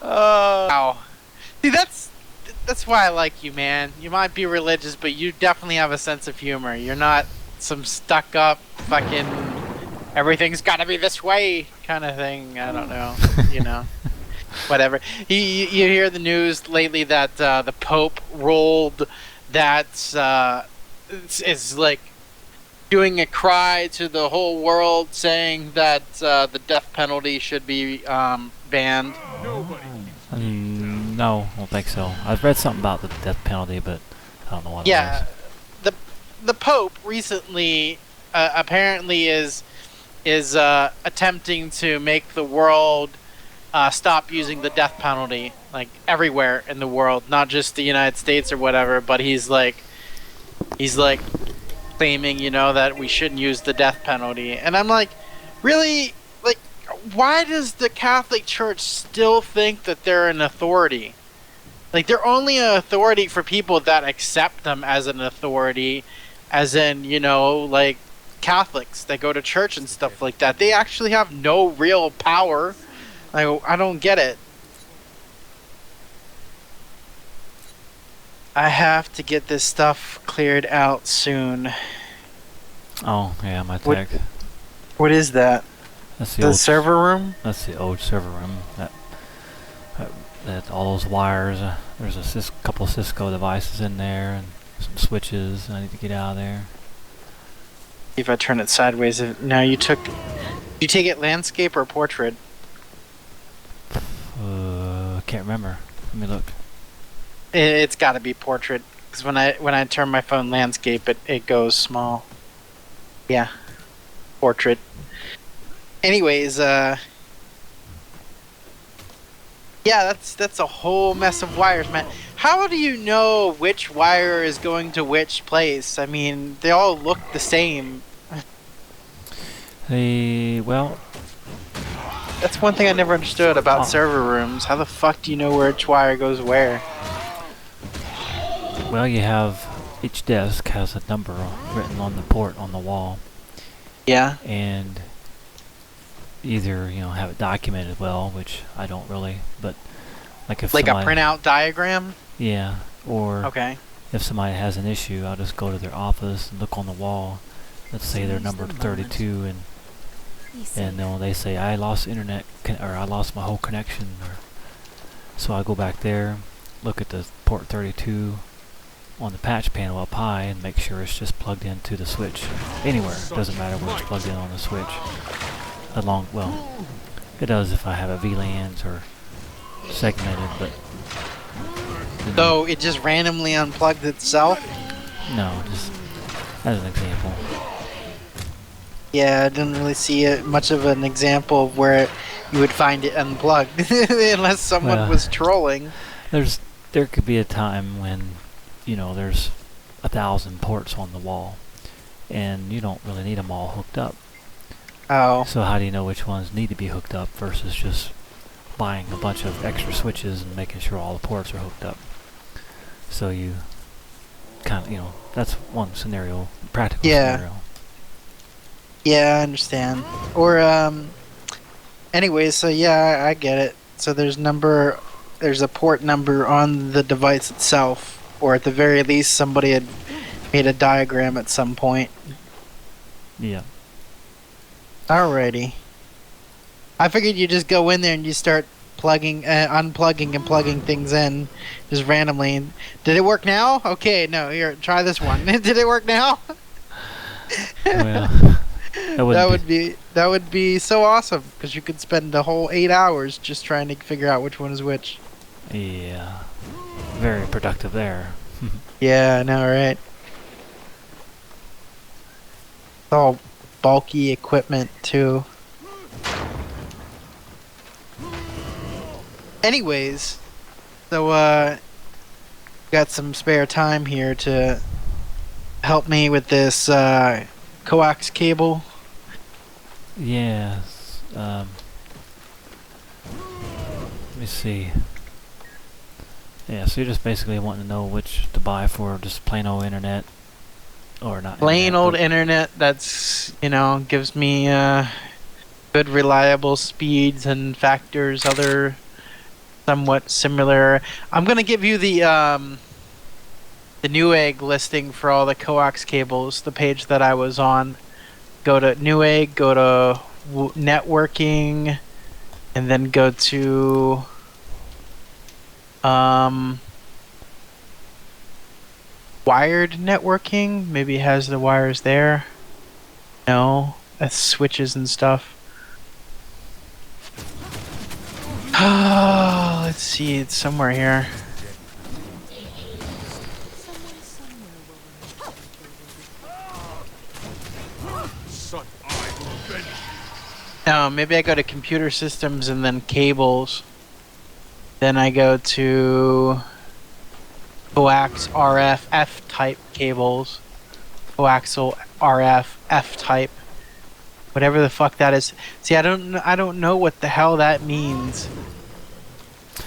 Wow. See, that's why I like you, man. You might be religious, but you definitely have a sense of humor. You're not some stuck up fucking everything's got to be this way kind of thing. I don't know, you know. Whatever. You hear the news lately that the Pope ruled that is like doing a cry to the whole world, saying that the death penalty should be banned. No, I don't think so. I've read something about the death penalty, but I don't know what it Yeah, was. the Pope recently apparently is attempting to make the world stop using the death penalty, like everywhere in the world, not just the United States or whatever. But he's like claiming, you know, that we shouldn't use the death penalty, and I'm like, really, like, why does the Catholic Church still think that they're an authority? Like, they're only an authority for people that accept them as an authority, as in, you know, like Catholics that go to church and stuff like that. They actually have no real power. I don't get it. I have to get this stuff cleared out soon. Oh, yeah, my tech. What is that? That's the server room? That's the old server room. That all those wires. There's a couple Cisco devices in there and some switches. I need to get out of there. If I turn it sideways, now you take it landscape or portrait? I can't remember. Let me look. It's got to be portrait, because when I turn my phone landscape, it goes small. Yeah, portrait. Anyways, yeah, that's a whole mess of wires, man. How do you know which wire is going to which place? I mean, they all look the same. Well, that's one thing I never understood about server rooms. How the fuck do you know which wire goes where? Well, you have each desk has a number written on the port on the wall. Yeah. And either, you know, have it documented well, which I don't really, but like if like a printout diagram. Yeah. Or okay. If somebody has an issue, I'll just go to their office and look on the wall. Let's say they're numbered 32, and then they say I lost internet or I lost my whole connection, or so I go back there, look at the port 32 on the patch panel up high and make sure it's just plugged into the switch anywhere. It doesn't matter where it's plugged in on the switch. Well, it does if I have a VLANs or segmented, but so it just randomly unplugged itself? No, just as an example. Yeah, I didn't really see much of an example of where you would find it unplugged, unless someone was trolling. There could be a time when, you know, there's 1,000 ports on the wall, and you don't really need them all hooked up. Oh. So how do you know which ones need to be hooked up versus just buying a bunch of extra switches and making sure all the ports are hooked up? So you kind of, you know, that's one scenario, practical scenario. Yeah, I understand. Or, anyways, so yeah, I get it. So there's a port number on the device itself, or at the very least somebody had made a diagram at some point. Yeah. Alrighty. I figured you just go in there and you start plugging, unplugging and plugging things in, just randomly. Did it work now? Okay, no, here, try this one. Did it work now? Well, that would be so awesome, because you could spend the whole 8 hours just trying to figure out which one is which. Yeah. Very productive there. Yeah, I know, right? It's all bulky equipment, too. Anyways, so, got some spare time here to help me with this, coax cable. Yes. Let me see. Yeah, so you're just basically wanting to know which to buy for just plain old internet, or not plain old internet that's, you know, gives me good reliable speeds and factors, other somewhat similar. I'm gonna give you the Newegg listing for all the coax cables, the page that I was on. Go to Newegg, go to networking, and then go to wired networking. Maybe it has the wires there. No, that's switches and stuff. Oh, let's see, it's somewhere here. No, maybe I go to computer systems and then cables. Then I go to coax RF F-type cables. Coaxial RF F-type. Whatever the fuck that is. See, I don't know what the hell that means.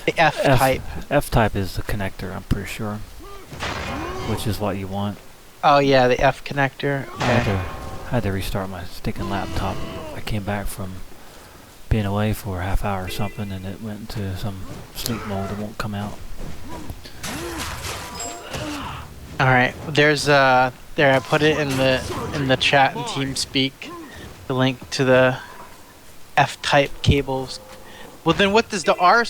The F-type. F-type is the connector, I'm pretty sure. Which is what you want. Oh yeah, the F connector. Okay. I had to restart my stinking laptop. I came back from being away for a half hour or something, and it went into some sleep mode. It won't come out. All right, there's there. I put it in the chat and TeamSpeak. The link to the F-type cables. Well, then what does the R?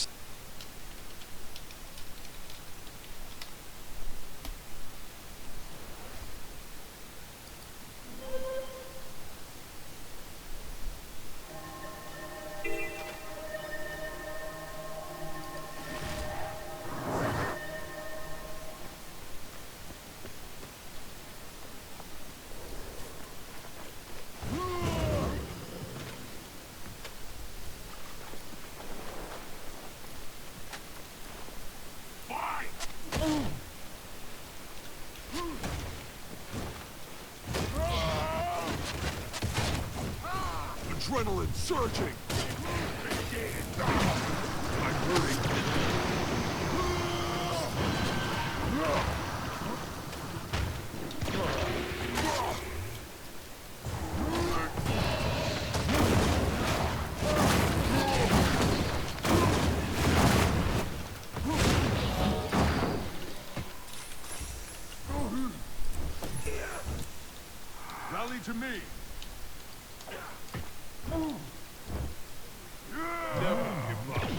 Adrenaline surging. I'm hurting. Rally to me. Never give up.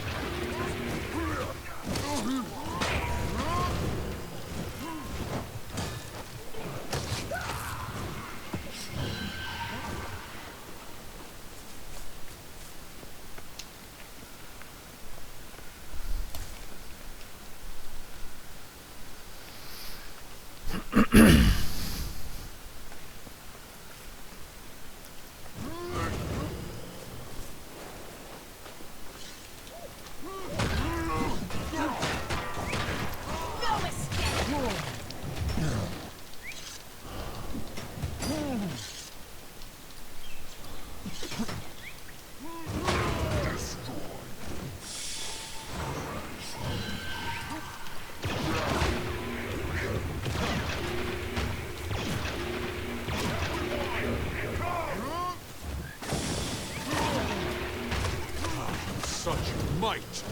Such might.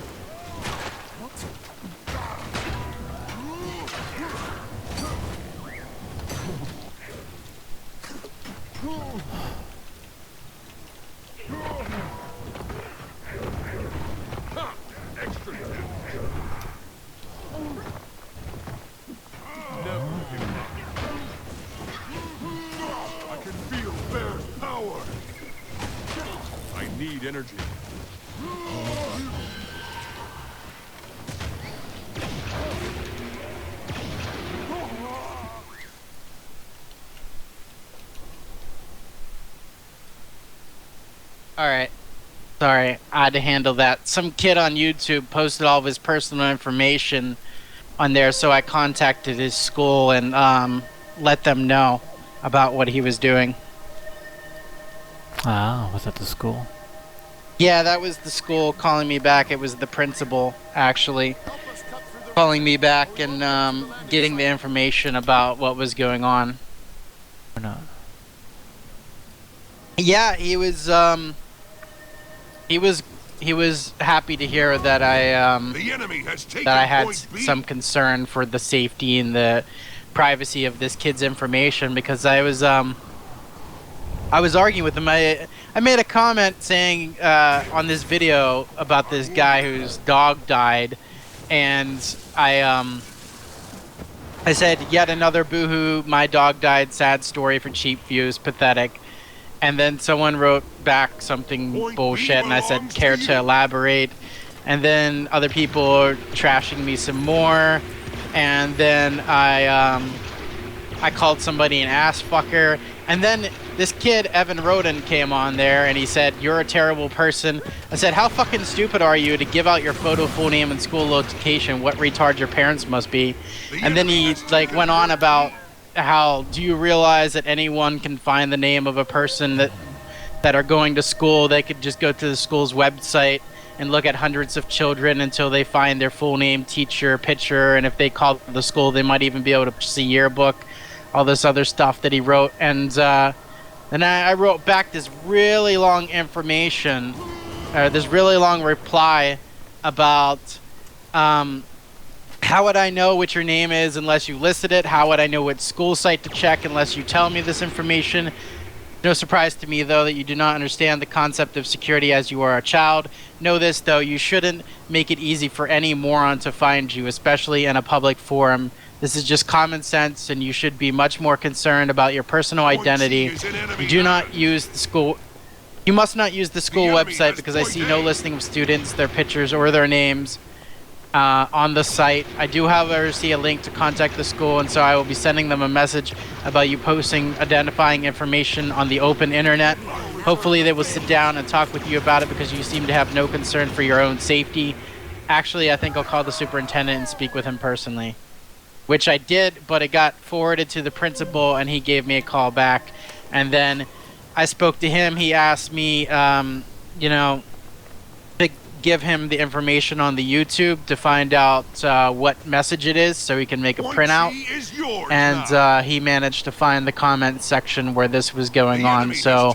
Extra. Never give up. I can feel Bear's power. I need energy. Alright. Sorry, I had to handle that. Some kid on YouTube posted all of his personal information on there, so I contacted his school and let them know about what he was doing. Ah, was that the school? Yeah, that was the school calling me back. It was the principal, actually, calling me back and getting the information about what was going on. Or not? Yeah, he was he was he was happy to hear that The enemy has taken that I had point B. some concern for the safety and the privacy of this kid's information, because I was arguing with him. I made a comment saying on this video about this guy whose dog died, and I said, yet another boohoo, my dog died, sad story for cheap views, pathetic. And then someone wrote back something Point bullshit, B and I said, belongs care to to you. elaborate? And then other people are trashing me some more, and then I called somebody an ass fucker, and then this kid Evan Roden came on there and he said, you're a terrible person. I said, how fucking stupid are you to give out your photo, full name, and school location? What retard your parents must be. And then he like went on about how, do you realize that anyone can find the name of a person that are going to school? They could just go to the school's website and look at hundreds of children until they find their full name, teacher, picture, and if they call the school, they might even be able to see yearbook, all this other stuff that he wrote. And then I wrote back this really long information, or this really long reply about how would I know what your name is unless you listed it? How would I know what school site to check unless you tell me this information? No surprise to me, though, that you do not understand the concept of security as you are a child. Know this, though, you shouldn't make it easy for any moron to find you, especially in a public forum. This is just common sense, and you should be much more concerned about your personal identity. You do not use the school... You must not use the school website because I see no listing of students, their pictures, or their names on the site. I do, however, see a link to contact the school, and so I will be sending them a message about you posting identifying information on the open internet. Hopefully they will sit down and talk with you about it because you seem to have no concern for your own safety. Actually, I think I'll call the superintendent and speak with him personally. Which I did, but it got forwarded to the principal, and he gave me a call back. And then I spoke to him. He asked me, you know, to give him the information on the YouTube to find out what message it is so he can make a printout. And he managed to find the comment section where this was going on. So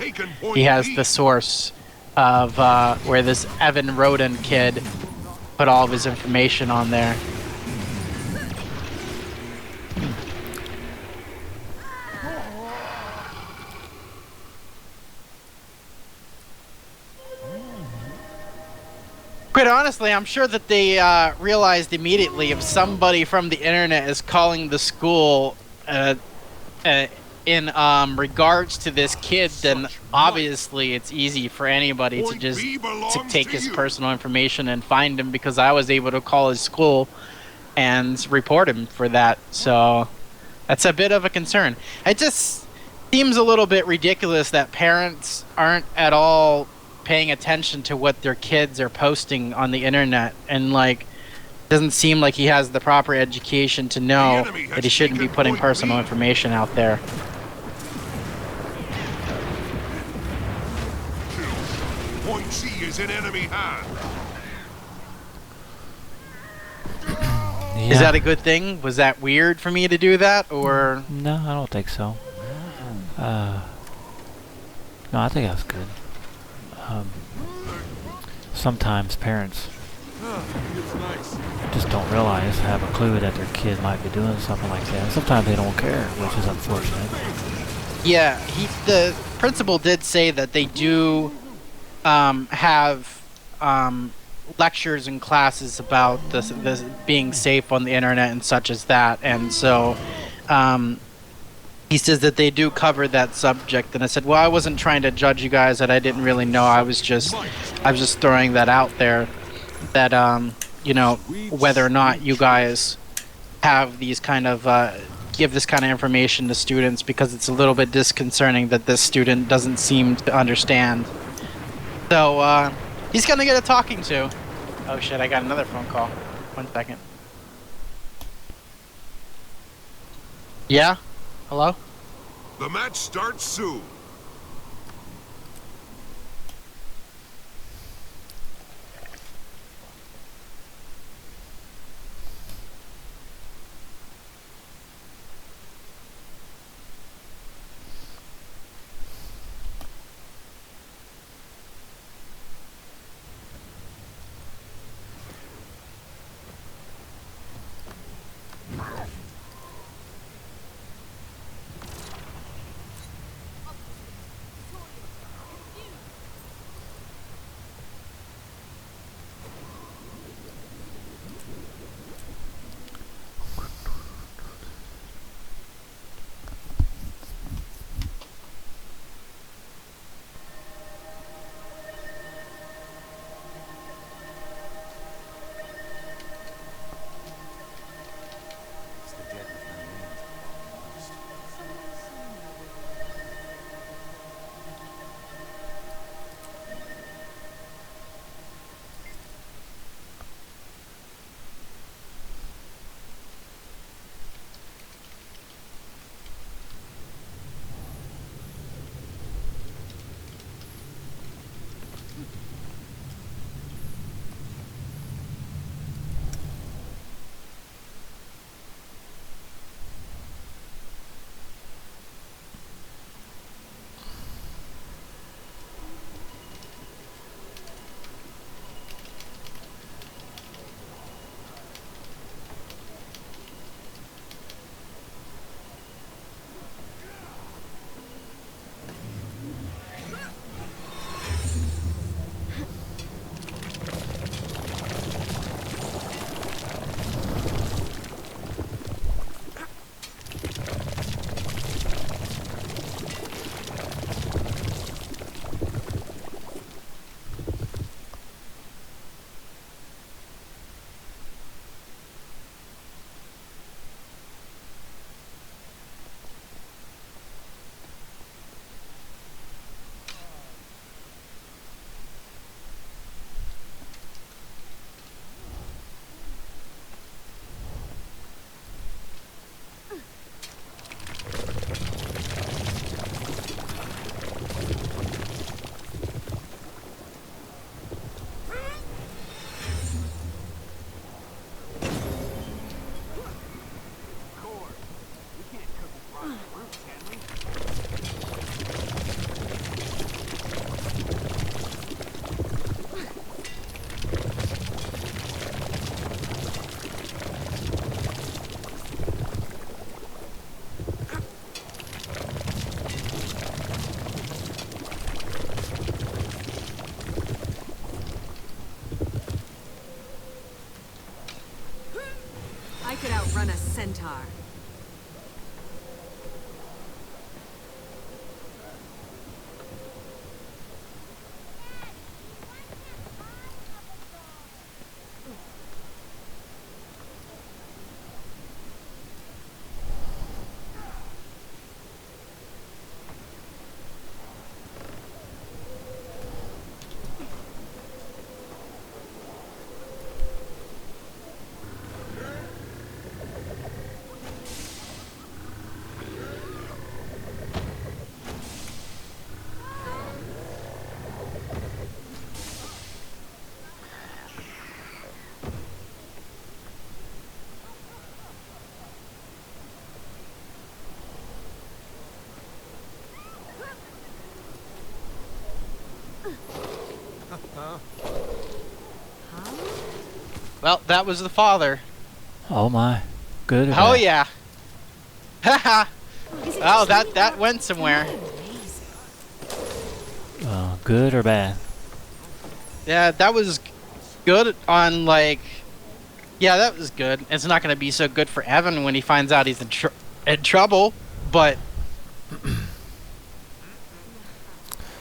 he has the source of where this Evan Roden kid put all of his information on there. Quite honestly, I'm sure that they realized immediately if somebody from the internet is calling the school in regards to this kid, then obviously it's easy for anybody to just take his personal information and find him, because I was able to call his school and report him for that. So that's a bit of a concern. It just seems a little bit ridiculous that parents aren't at all paying attention to what their kids are posting on the internet, and like doesn't seem like he has the proper education to know that he shouldn't be putting personal information out there. Point C is in enemy hand. Yeah. Is that a good thing? Was that weird for me to do that, or? No, I don't think so. No, I think that's good. Sometimes parents just don't realize, have a clue that their kid might be doing something like that. Sometimes they don't care, which is unfortunate. Yeah, the principal did say that they do have lectures and classes about this being safe on the internet and such as that, and so he says that they do cover that subject. And I said, well, I wasn't trying to judge you guys, that I didn't really know. I was just throwing that out there, that you know, whether or not you guys have these kind of give this kind of information to students, because it's a little bit disconcerting that this student doesn't seem to understand. So he's gonna get a talking to. Oh shit, I got another phone call. 1 second. Yeah? Hello? The match starts soon. outrun a centaur. Well, that was the father. Oh my. Good or Oh bad? yeah. Haha. Oh, that went somewhere. Good or bad? Yeah, that was good on like. Yeah, that was good. It's not going to be so good for Evan when he finds out he's in trouble, but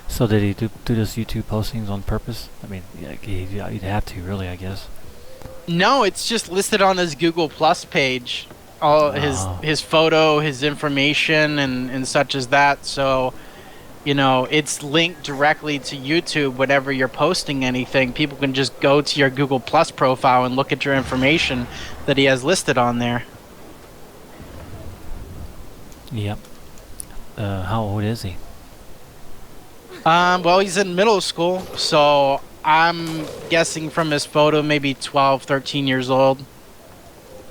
So did he do this YouTube postings on purpose? I mean, yeah, you'd have to, really, I guess. no, it's just listed on his Google Plus page. All his photo, his information, and such as that. So, you know, it's linked directly to YouTube. Whenever you're posting anything, people can just go to your Google Plus profile and look at your information that he has listed on there. Yep. How old is he? Well, he's in middle school, so I'm guessing from his photo maybe 12, 13 years old.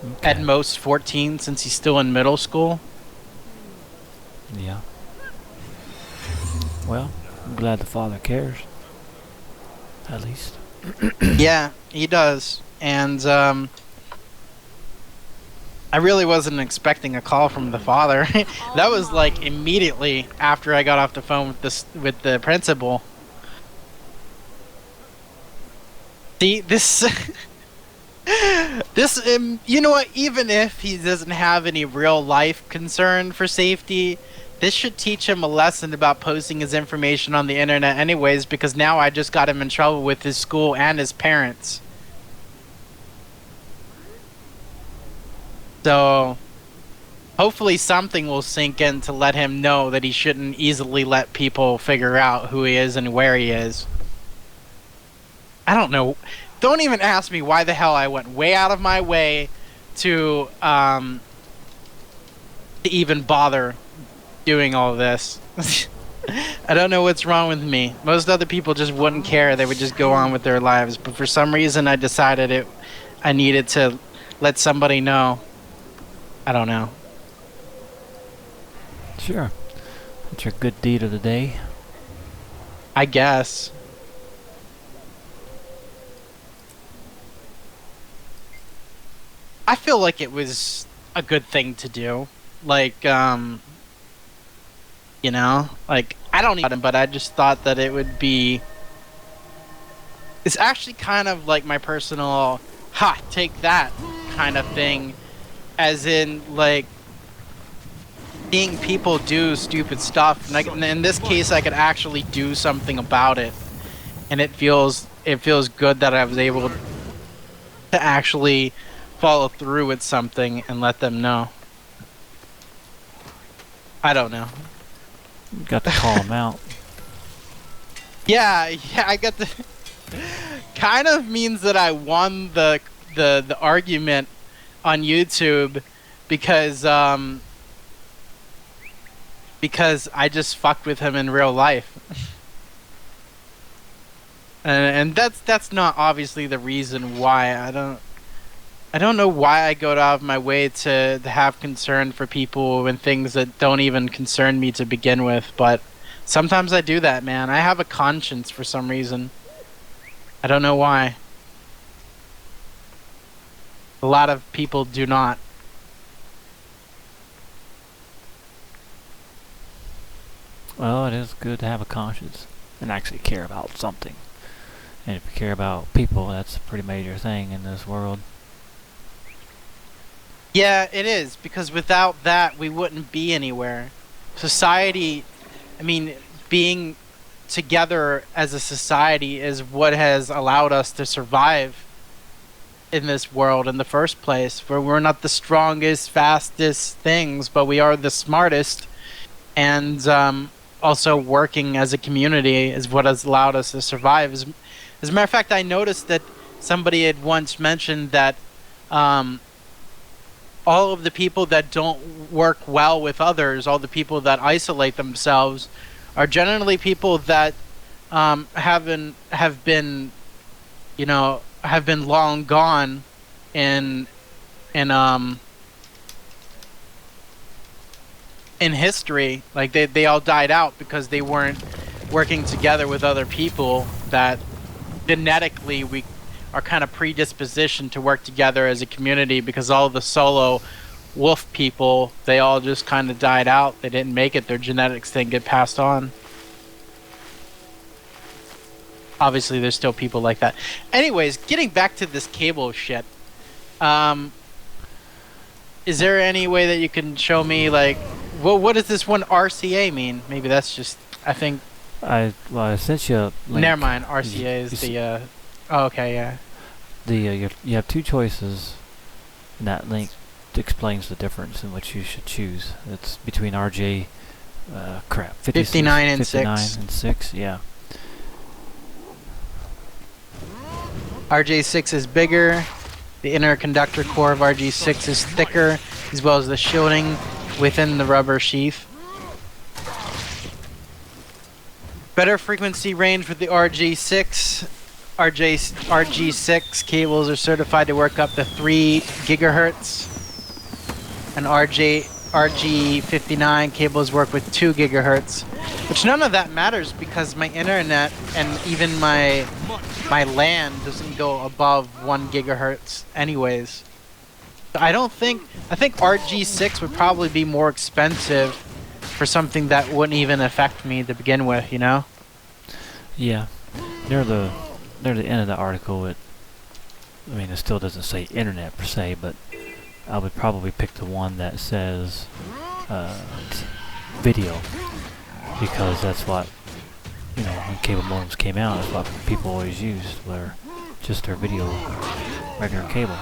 Okay. At most 14, since he's still in middle school. Yeah. Well, I'm glad the father cares. At least. Yeah, he does. And I really wasn't expecting a call from the father. That was like immediately after I got off the phone with the principal. See, this you know what, even if he doesn't have any real life concern for safety, this should teach him a lesson about posting his information on the internet anyways, because now I just got him in trouble with his school and his parents. So hopefully something will sink in to let him know that he shouldn't easily let people figure out who he is and where he is. I don't know. Don't even ask me why the hell I went way out of my way to even bother doing all this. I don't know what's wrong with me. Most other people just wouldn't care. They would just go on with their lives. But for some reason, I decided I needed to let somebody know. I don't know. Sure. That's your good deed of the day. I guess. I feel like it was a good thing to do. Like, you know, like, I don't even, but I just thought that it would be. It's actually kind of like my personal, take that kind of thing. As in, like, seeing people do stupid stuff. And in this case, I could actually do something about it. And it feels good that I was able to actually follow through with something and let them know. I don't know. You got to call him out. Yeah, I got the. Kind of means that I won the argument on YouTube because I just fucked with him in real life. and that's not obviously the reason why. I don't know why I go out of my way to have concern for people and things that don't even concern me to begin with, but sometimes I do that, man. I have a conscience for some reason. I don't know why. A lot of people do not. Well, it is good to have a conscience and actually care about something. And if you care about people, that's a pretty major thing in this world. Yeah, it is, because without that, we wouldn't be anywhere. Society, I mean, being together as a society is what has allowed us to survive in this world in the first place. Where we're not the strongest, fastest things, but we are the smartest. And also, working as a community is what has allowed us to survive. As a matter of fact, I noticed that somebody had once mentioned that. All of the people that don't work well with others, all the people that isolate themselves, are generally people that have been, have been long gone in in um in history. Like they all died out because they weren't working together with other people that genetically we are kind of predispositioned to work together as a community, because all the solo wolf people, they all just kind of died out. They didn't make it. Their genetics didn't get passed on. Obviously, there's still people like that. Anyways, getting back to this cable shit. Is there any way that you can show me, like, what does this one RCA mean? Maybe that's just, I think. I sent you a link. Never mind. RCA is the. Oh, okay, yeah. You have two choices, and that link explains the difference in which you should choose. It's between RJ, 59 and 59 6. and 6, yeah. RJ6 is bigger. The inner conductor core of RG6 is thicker, as well as the shielding within the rubber sheath. Better frequency range with the RG6. RG6 cables are certified to work up to 3 gigahertz, and RG59 cables work with 2 gigahertz, which none of that matters because my internet and even my LAN doesn't go above 1 gigahertz anyways. I think RG6 would probably be more expensive for something that wouldn't even affect me to begin with, you know? Yeah. Near the end of the article, it still doesn't say internet per se, but I would probably pick the one that says video, because that's what, when cable modems came out, that's what people always used, were just their video, regular cable.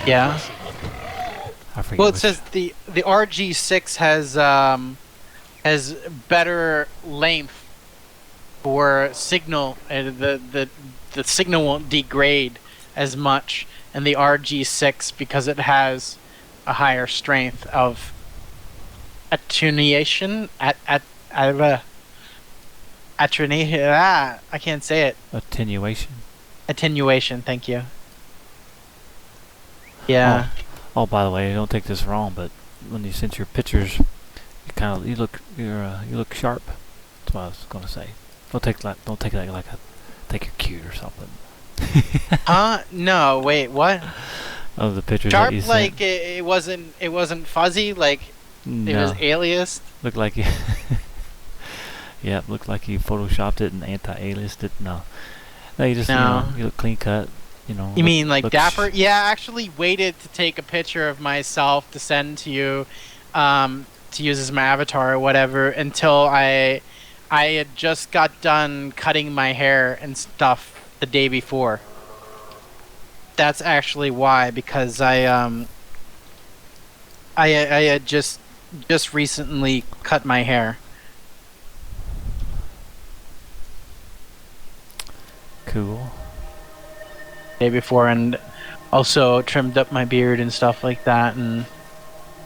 Yeah. I forget. Well, it says the RG6 has better length for signal, and the signal won't degrade as much in the RG6 because it has a higher strength of attenuation. Attenuation. I can't say it. Attenuation. Attenuation. Thank you. Yeah. Oh, by the way, don't take this wrong, but when you sent your pictures, you look sharp. That's what I was gonna say. Don't take that like think you're cute or something. No, wait, what? Of the pictures Sharp, that you like sent. it wasn't fuzzy, like No. it was aliased. Looked like you. Yeah, looked like you photoshopped it and anti-aliased it. No, you just you look clean cut. You mean like dapper? Yeah, I actually waited to take a picture of myself to send to you, to use as my avatar or whatever, until I had just got done cutting my hair and stuff the day before. That's actually why, because I had just recently cut my hair. Cool. Day before, and also trimmed up my beard and stuff like that. And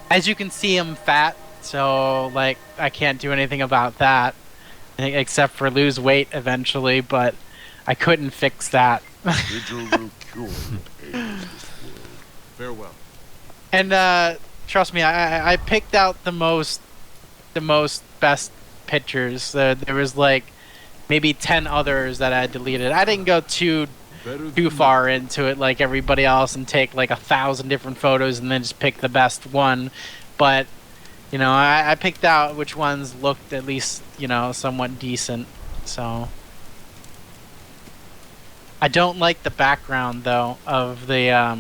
as you can see, I'm fat, so like I can't do anything about that except for lose weight eventually, but I couldn't fix that. Farewell. And trust me, I picked out the most best pictures. There was like maybe 10 others that I deleted. I didn't go too far into it like everybody else and take like 1,000 different photos and then just pick the best one, but I picked out which ones looked at least somewhat decent. So I don't like the background though of the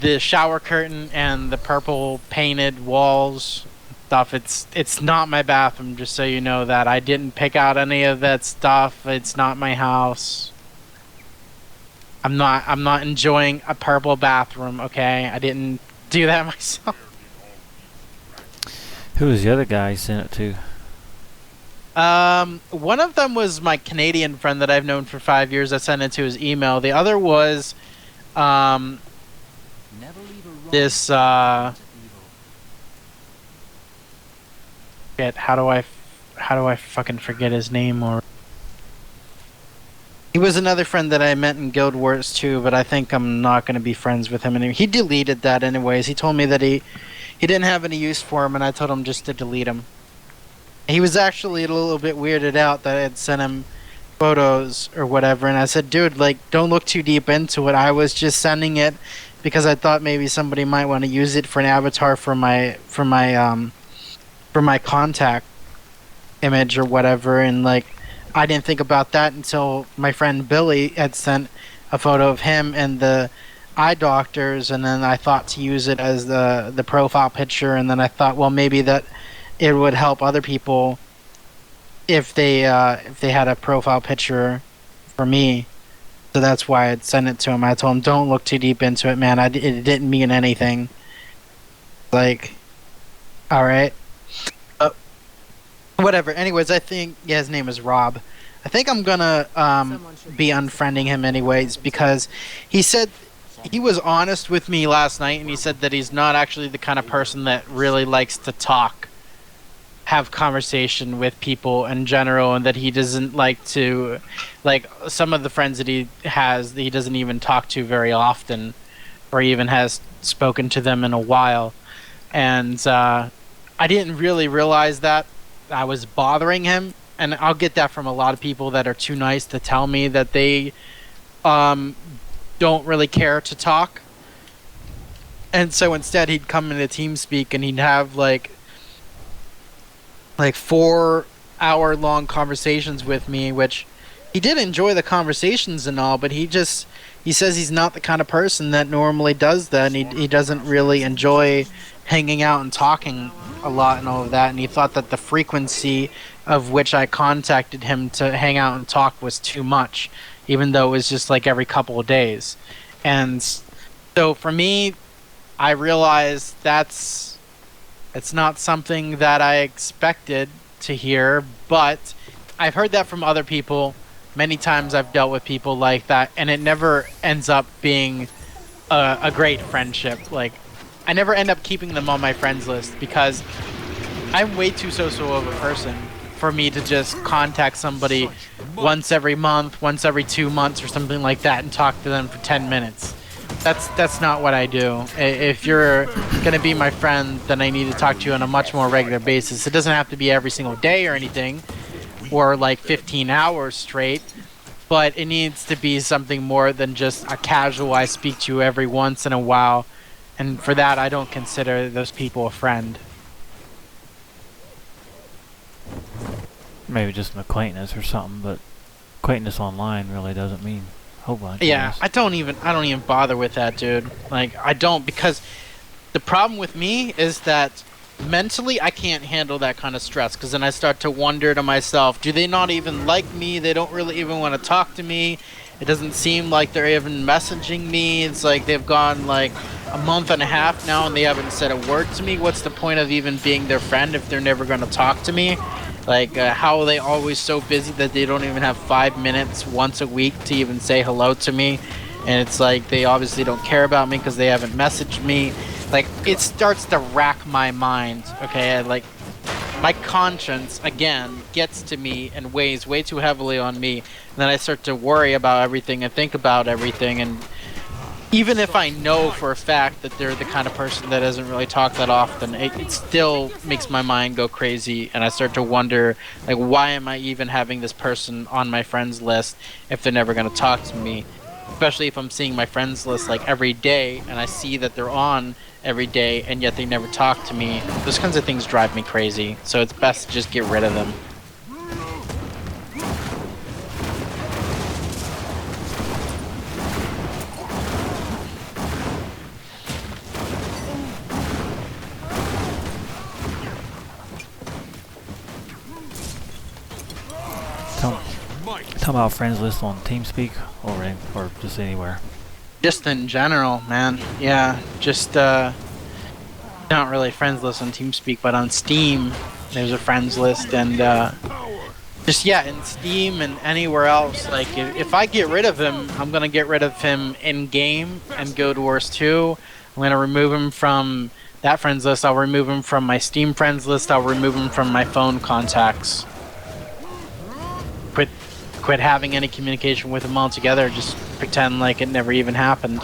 the shower curtain and the purple painted walls stuff. It's not my bathroom, just so you know that. I didn't pick out any of that stuff. It's not my house. I'm not enjoying a purple bathroom, okay? I didn't do that myself. Who was the other guy you sent it to? One of them was my Canadian friend that I've known for 5 years. I sent it to his email. The other was this shit, how do I fucking forget his name? Or he was another friend that I met in Guild Wars too, but I think I'm not going to be friends with him anymore. He deleted that anyways. He told me that he didn't have any use for him, and I told him just to delete him. He was actually a little bit weirded out that I had sent him photos or whatever, and I said, dude, like, don't look too deep into it. I was just sending it because I thought maybe somebody might want to use it for an avatar for my contact image or whatever, and like I didn't think about that until my friend Billy had sent a photo of him and the eye doctors, and then I thought to use it as the profile picture, and then I thought, well, maybe that it would help other people if they had a profile picture for me. So that's why I'd send it to him. I told him, don't look too deep into it, man. It didn't mean anything. Like, all right. Whatever. Anyways, I think his name is Rob. I think I'm gonna be unfriending him anyways, because he said he was honest with me last night, and he said that he's not actually the kind of person that really likes to talk, have conversation with people in general, and that he doesn't like to, like, some of the friends that he has, he doesn't even talk to very often, or even has spoken to them in a while. And I didn't really realize that I was bothering him, and I'll get that from a lot of people that are too nice to tell me that they don't really care to talk. And so instead he'd come into TeamSpeak and he'd have like 4-hour-long conversations with me, which he did enjoy the conversations and all, but he says he's not the kind of person that normally does that, and he doesn't really enjoy hanging out and talking a lot and all of that, and he thought that the frequency of which I contacted him to hang out and talk was too much, even though it was just like every couple of days. And so for me, I realized it's not something that I expected to hear, but I've heard that from other people. Many times I've dealt with people like that, and it never ends up being a great friendship. Like, I never end up keeping them on my friends list because I'm way too social of a person for me to just contact somebody once every month, once every 2 months or something like that and talk to them for 10 minutes. That's not what I do. If you're going to be my friend, then I need to talk to you on a much more regular basis. It doesn't have to be every single day or anything, or like 15 hours straight, but it needs to be something more than just a casual, I speak to you every once in a while, and for that I don't consider those people a friend. Maybe just an acquaintance or something, but acquaintance online really doesn't mean a whole bunch. Yeah, I don't even bother with that, dude. Like, I don't, because the problem with me is that mentally I can't handle that kind of stress, because then I start to wonder to myself, do they not even like me? They don't really even want to talk to me. It doesn't seem like they're even messaging me. It's like they've gone like a month and a half now and they haven't said a word to me. What's the point of even being their friend if they're never going to talk to me? Like, how are they always so busy that they don't even have 5 minutes once a week to even say hello to me? And it's like they obviously don't care about me because they haven't messaged me. Like, it starts to rack my mind, okay? Like, my conscience, again, gets to me and weighs way too heavily on me. And then I start to worry about everything and think about everything. And even if I know for a fact that they're the kind of person that doesn't really talk that often, it still makes my mind go crazy, and I start to wonder, like, why am I even having this person on my friends list if they're never going to talk to me? Especially if I'm seeing my friends list like every day, and I see that they're on every day, and yet they never talk to me. Those kinds of things drive me crazy, so it's best to just get rid of them. Talking about friends list on TeamSpeak or just anywhere. Just in general, man. Yeah, just not really friends list on TeamSpeak, but on Steam, there's a friends list, and just yeah, in Steam and anywhere else. Like if I get rid of him, I'm gonna get rid of him in game and Guild Wars 2. I'm gonna remove him from that friends list. I'll remove him from my Steam friends list. I'll remove him from my phone contacts. Quit having any communication with him altogether. Just pretend like it never even happened.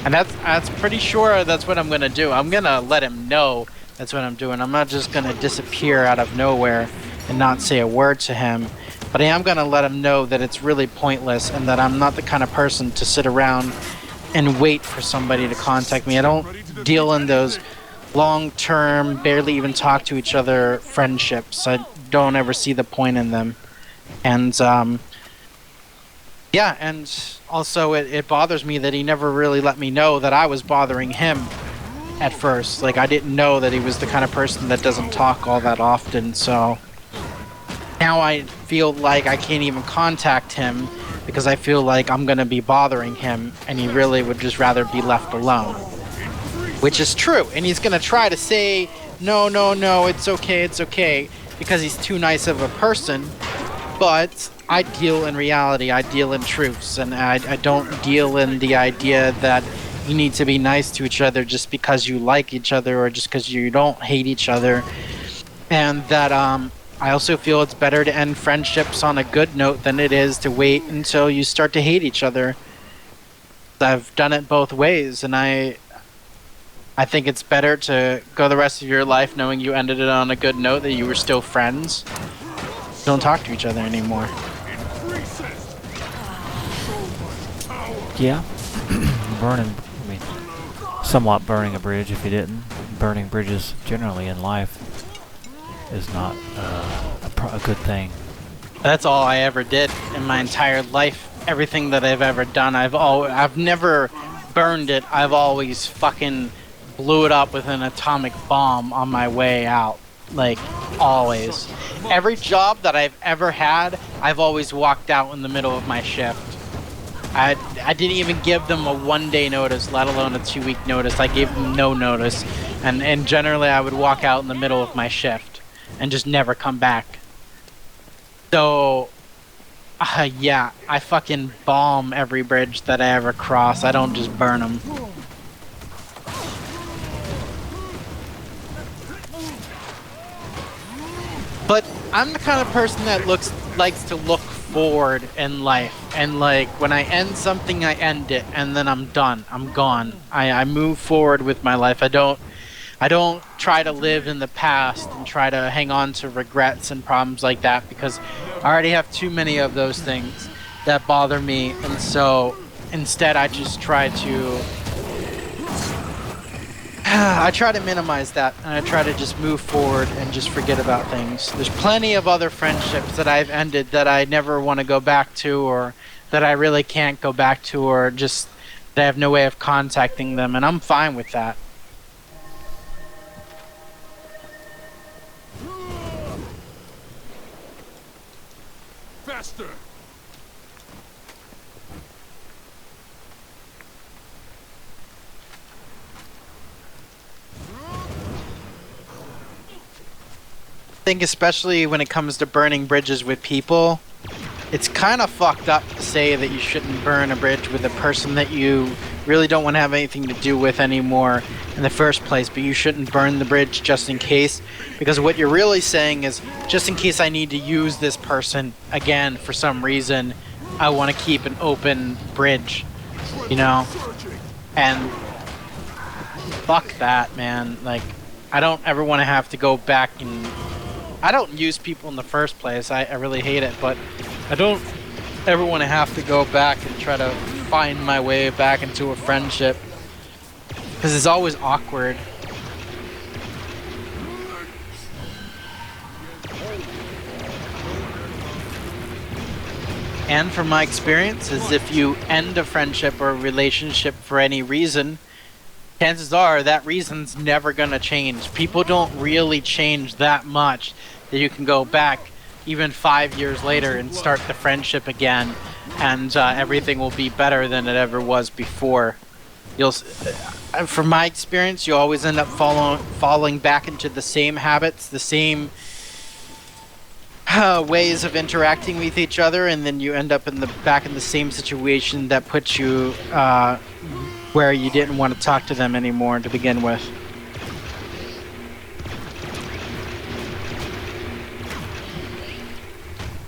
And that's pretty sure that's what I'm gonna do. I'm gonna let him know that's what I'm doing. I'm not just gonna disappear out of nowhere and not say a word to him. But I am gonna let him know that it's really pointless and that I'm not the kind of person to sit around and wait for somebody to contact me. I don't deal in those long-term, barely even talk to each other friendships. I don't ever see the point in them. And yeah, and also it bothers me that he never really let me know that I was bothering him at first. Like, I didn't know that he was the kind of person that doesn't talk all that often, so now I feel like I can't even contact him because I feel like I'm gonna be bothering him and he really would just rather be left alone. Which is true, and he's gonna try to say, no, it's okay, because he's too nice of a person. But I deal in reality, I deal in truths, and I don't deal in the idea that you need to be nice to each other just because you like each other or just because you don't hate each other. And that I also feel it's better to end friendships on a good note than it is to wait until you start to hate each other. I've done it both ways, and I think it's better to go the rest of your life knowing you ended it on a good note, that you were still friends. Don't talk to each other anymore. Yeah. Somewhat burning a bridge if you didn't. Burning bridges generally in life is not a good thing. That's all I ever did in my entire life. Everything that I've ever done, I've never burned it. I've always fucking blew it up with an atomic bomb on my way out. Like, always. Every job that I've ever had, I've always walked out in the middle of my shift. I didn't even give them a 1-day notice, let alone a 2-week notice. I gave them no notice. And generally I would walk out in the middle of my shift and just never come back. So, yeah, I fucking bomb every bridge that I ever cross. I don't just burn them. But I'm the kind of person that likes to look forward in life, and like when I end something, I end it, and then I'm done. I'm gone. I move forward with my life. I don't try to live in the past and try to hang on to regrets and problems like that, because I already have too many of those things that bother me, and so instead I just try to minimize that, and I try to just move forward and just forget about things. There's plenty of other friendships that I've ended that I never want to go back to, or that I really can't go back to, or just that I have no way of contacting them, and I'm fine with that. Faster! I think especially when it comes to burning bridges with people, it's kind of fucked up to say that you shouldn't burn a bridge with a person that you really don't want to have anything to do with anymore in the first place, but you shouldn't burn the bridge just in case, because what you're really saying is, just in case I need to use this person again for some reason, I want to keep an open bridge, you know? And fuck that, man. Like, I don't ever want to have to go back and... I don't use people in the first place. I really hate it, but I don't ever want to have to go back and try to find my way back into a friendship, because it's always awkward. And from my experience, is if you end a friendship or a relationship for any reason, chances are that reason's never gonna change. People don't really change that much that you can go back even 5 years later and start the friendship again, and everything will be better than it ever was before. From my experience, you always end up falling back into the same habits, the same ways of interacting with each other, and then you end up back in the same situation that puts you where you didn't want to talk to them anymore to begin with.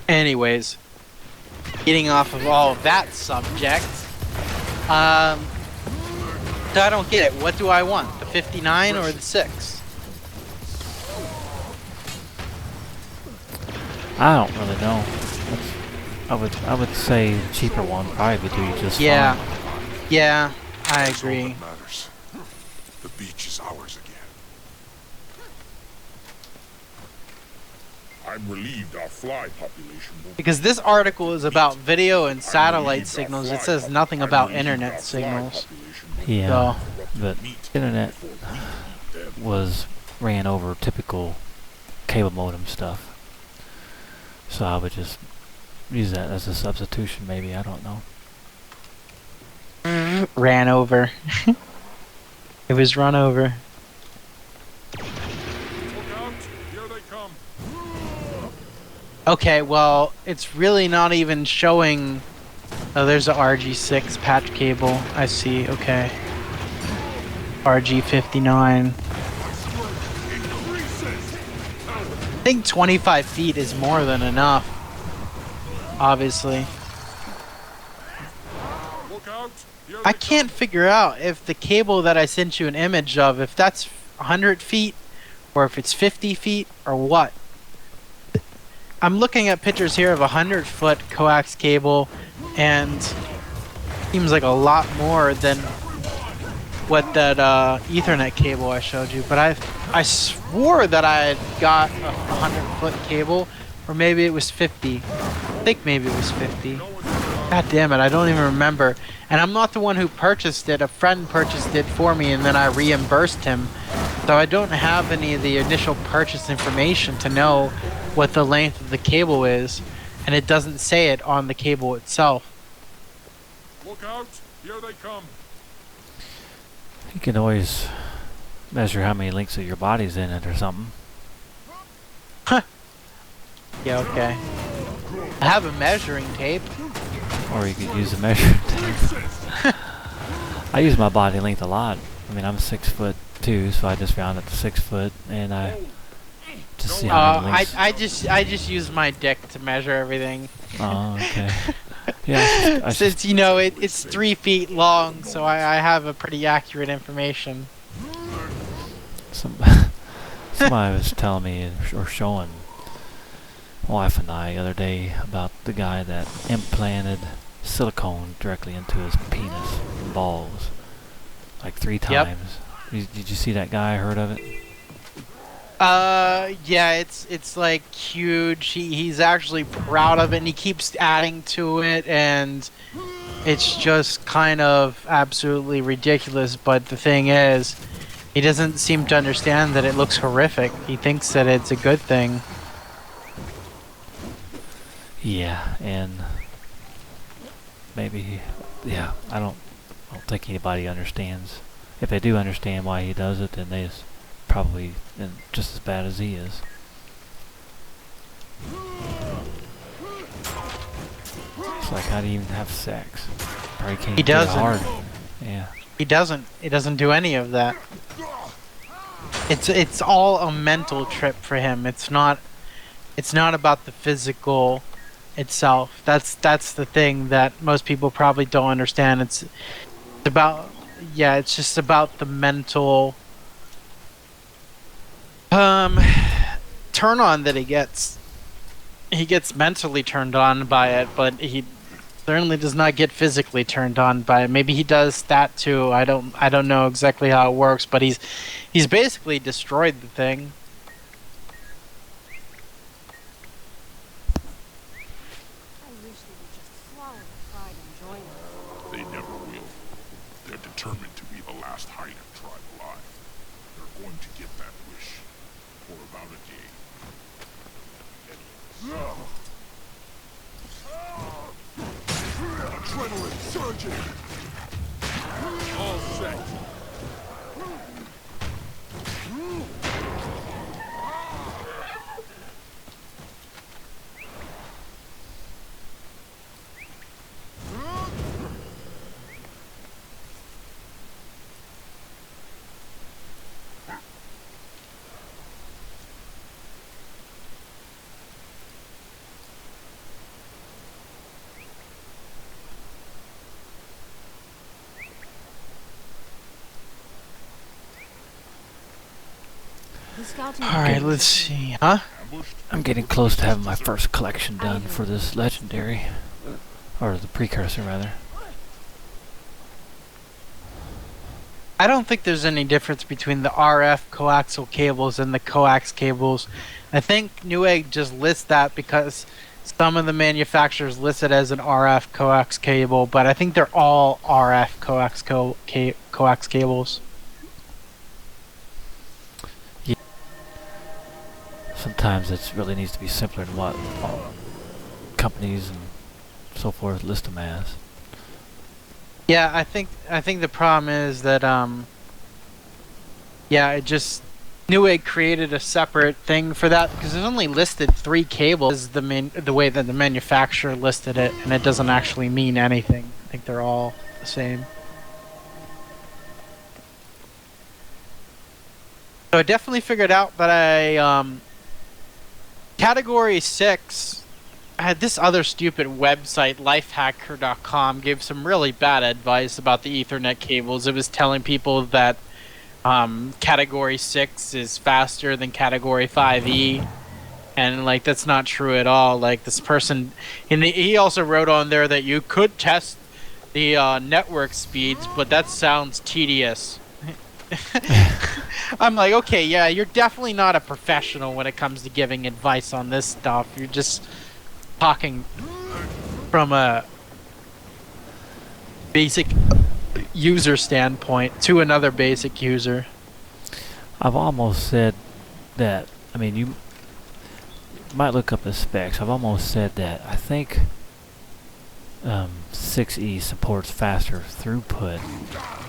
Anyways, getting off of all of that subject, so I don't get it. What do I want? The 59 or the 6? I don't really know. I would say the cheaper one probably would do you just Yeah. fine. Yeah, I That's all agree. that matters. The beach is ours again. I'm relieved our fly population won't Because this article is about video and satellite signals. It says nothing about internet signals. Yeah, So, but internet ran over typical cable modem stuff. So I would just use that as a substitution, maybe. I don't know. ran over. It was run over. Look out! Here they come. Okay, well, it's really not even showing. Oh, there's a RG6 patch cable. I see. Okay. RG59. I think 25 feet is more than enough. Obviously. Look out! Here I they can't figure out if the cable that I sent you an image of, if that's 100 feet, or if it's 50 feet, or what. I'm looking at pictures here of a 100-foot coax cable, and seems like a lot more than what that Ethernet cable I showed you. But I swore that I had got a 100-foot cable, or maybe it was 50. I think maybe it was 50. God damn it, I don't even remember. And I'm not the one who purchased it. A friend purchased it for me, and then I reimbursed him. So I don't have any of the initial purchase information to know what the length of the cable is, and it doesn't say it on the cable itself. Look out! Here they come. You can always measure how many links of your body's in it or something. Yeah, okay. I have a measuring tape. Or you could use a measuring tape. I use my body length a lot. I mean, I'm 6'2", so I just round it to 6 foot, and I just see how many links. I just use my dick to measure everything. Oh, okay. Yeah, I Since you know it's 3 feet long, so I have a pretty accurate information. somebody was telling me or showing my wife and I the other day about the guy that implanted silicone directly into his penis and balls like 3 times. Did you see that guy? Heard of it? Yeah, it's like huge. He's actually proud of it, and he keeps adding to it, and it's just kind of absolutely ridiculous. But the thing is, he doesn't seem to understand that it looks horrific. He thinks that it's a good thing. Yeah, and maybe, yeah, I don't think anybody understands. If they do understand why he does it, then they probably just as bad as he is. It's like, how do you even have sex? Probably can't He get doesn't. hard. Yeah. He doesn't do any of that. It's all a mental trip for him. It's not about the physical itself. That's the thing that most people probably don't understand. It's about, yeah, it's just about the mental turn on that he gets. He gets mentally turned on by it, but he certainly does not get physically turned on by it. Maybe he does that too. I don't know exactly how it works, but he's basically destroyed the thing. I wish they would just swallow the pride and join us. They never will. They're determined to be the last Hyder tribe alive. They're going to get that wish for about a day. Anyways, Adrenaline surging. All set. The scouting. All right, let's see. Huh? I'm getting close to having my first collection done for this legendary, or the precursor rather. I don't think there's any difference between the RF coaxial cables and the coax cables. I think Newegg just lists that because some of the manufacturers list it as an RF coax cable, but I think they're all RF coax cables. Sometimes it really needs to be simpler than what companies and so forth list them as. Yeah, I think the problem is that yeah, it just Newegg created a separate thing for that because it's only listed 3 cables the way that the manufacturer listed it, and it doesn't actually mean anything. I think they're all the same. So I definitely figured out that I Category 6, I had this other stupid website, lifehacker.com, gave some really bad advice about the Ethernet cables. It was telling people that Category 6 is faster than Category 5e, and like that's not true at all. Like this person, and he also wrote on there that you could test the network speeds, but that sounds tedious. I'm like, okay, yeah, you're definitely not a professional when it comes to giving advice on this stuff. You're just talking from a basic user standpoint to another basic user. I've almost said that, I mean, you might look up the specs. I've almost said that I think 6E supports faster throughput.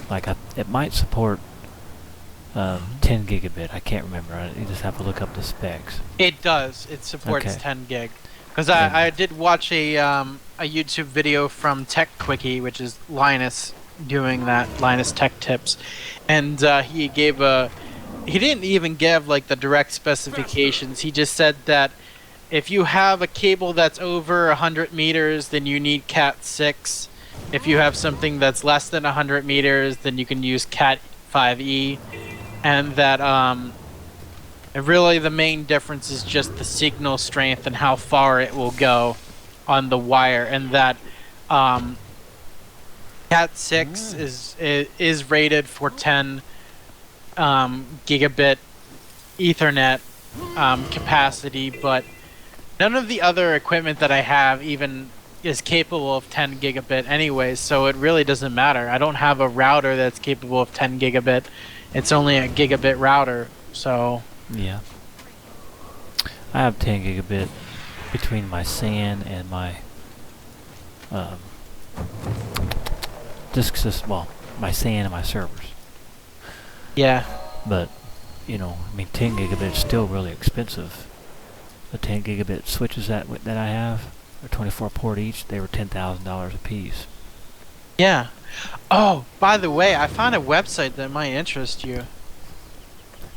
Like, it might support 10 gigabit. I can't remember. You just have to look up the specs. It does. It supports Okay. 10 gig. Because I did watch a YouTube video from Tech Quickie, which is Linus doing that, Linus Tech Tips, and he gave he didn't even give like the direct specifications. He just said that if you have a cable that's over 100 meters, then you need Cat 6. If you have something that's less than 100 meters, then you can use Cat 5e, and that and really the main difference is just the signal strength and how far it will go on the wire, and that Cat 6 is rated for 10 gigabit Ethernet capacity, but none of the other equipment that I have even is capable of 10 gigabit anyways, so it really doesn't matter. I don't have a router that's capable of 10 gigabit. It's only a gigabit router, so... Yeah. I have 10 gigabit between my SAN and my disk system, well, my SAN and my servers. Yeah. But, you know, I mean, 10 gigabit is still really expensive. The 10 gigabit switches that I have are 24 port each. They were $10,000 a piece. Yeah. Oh, by the way, I found a website that might interest you.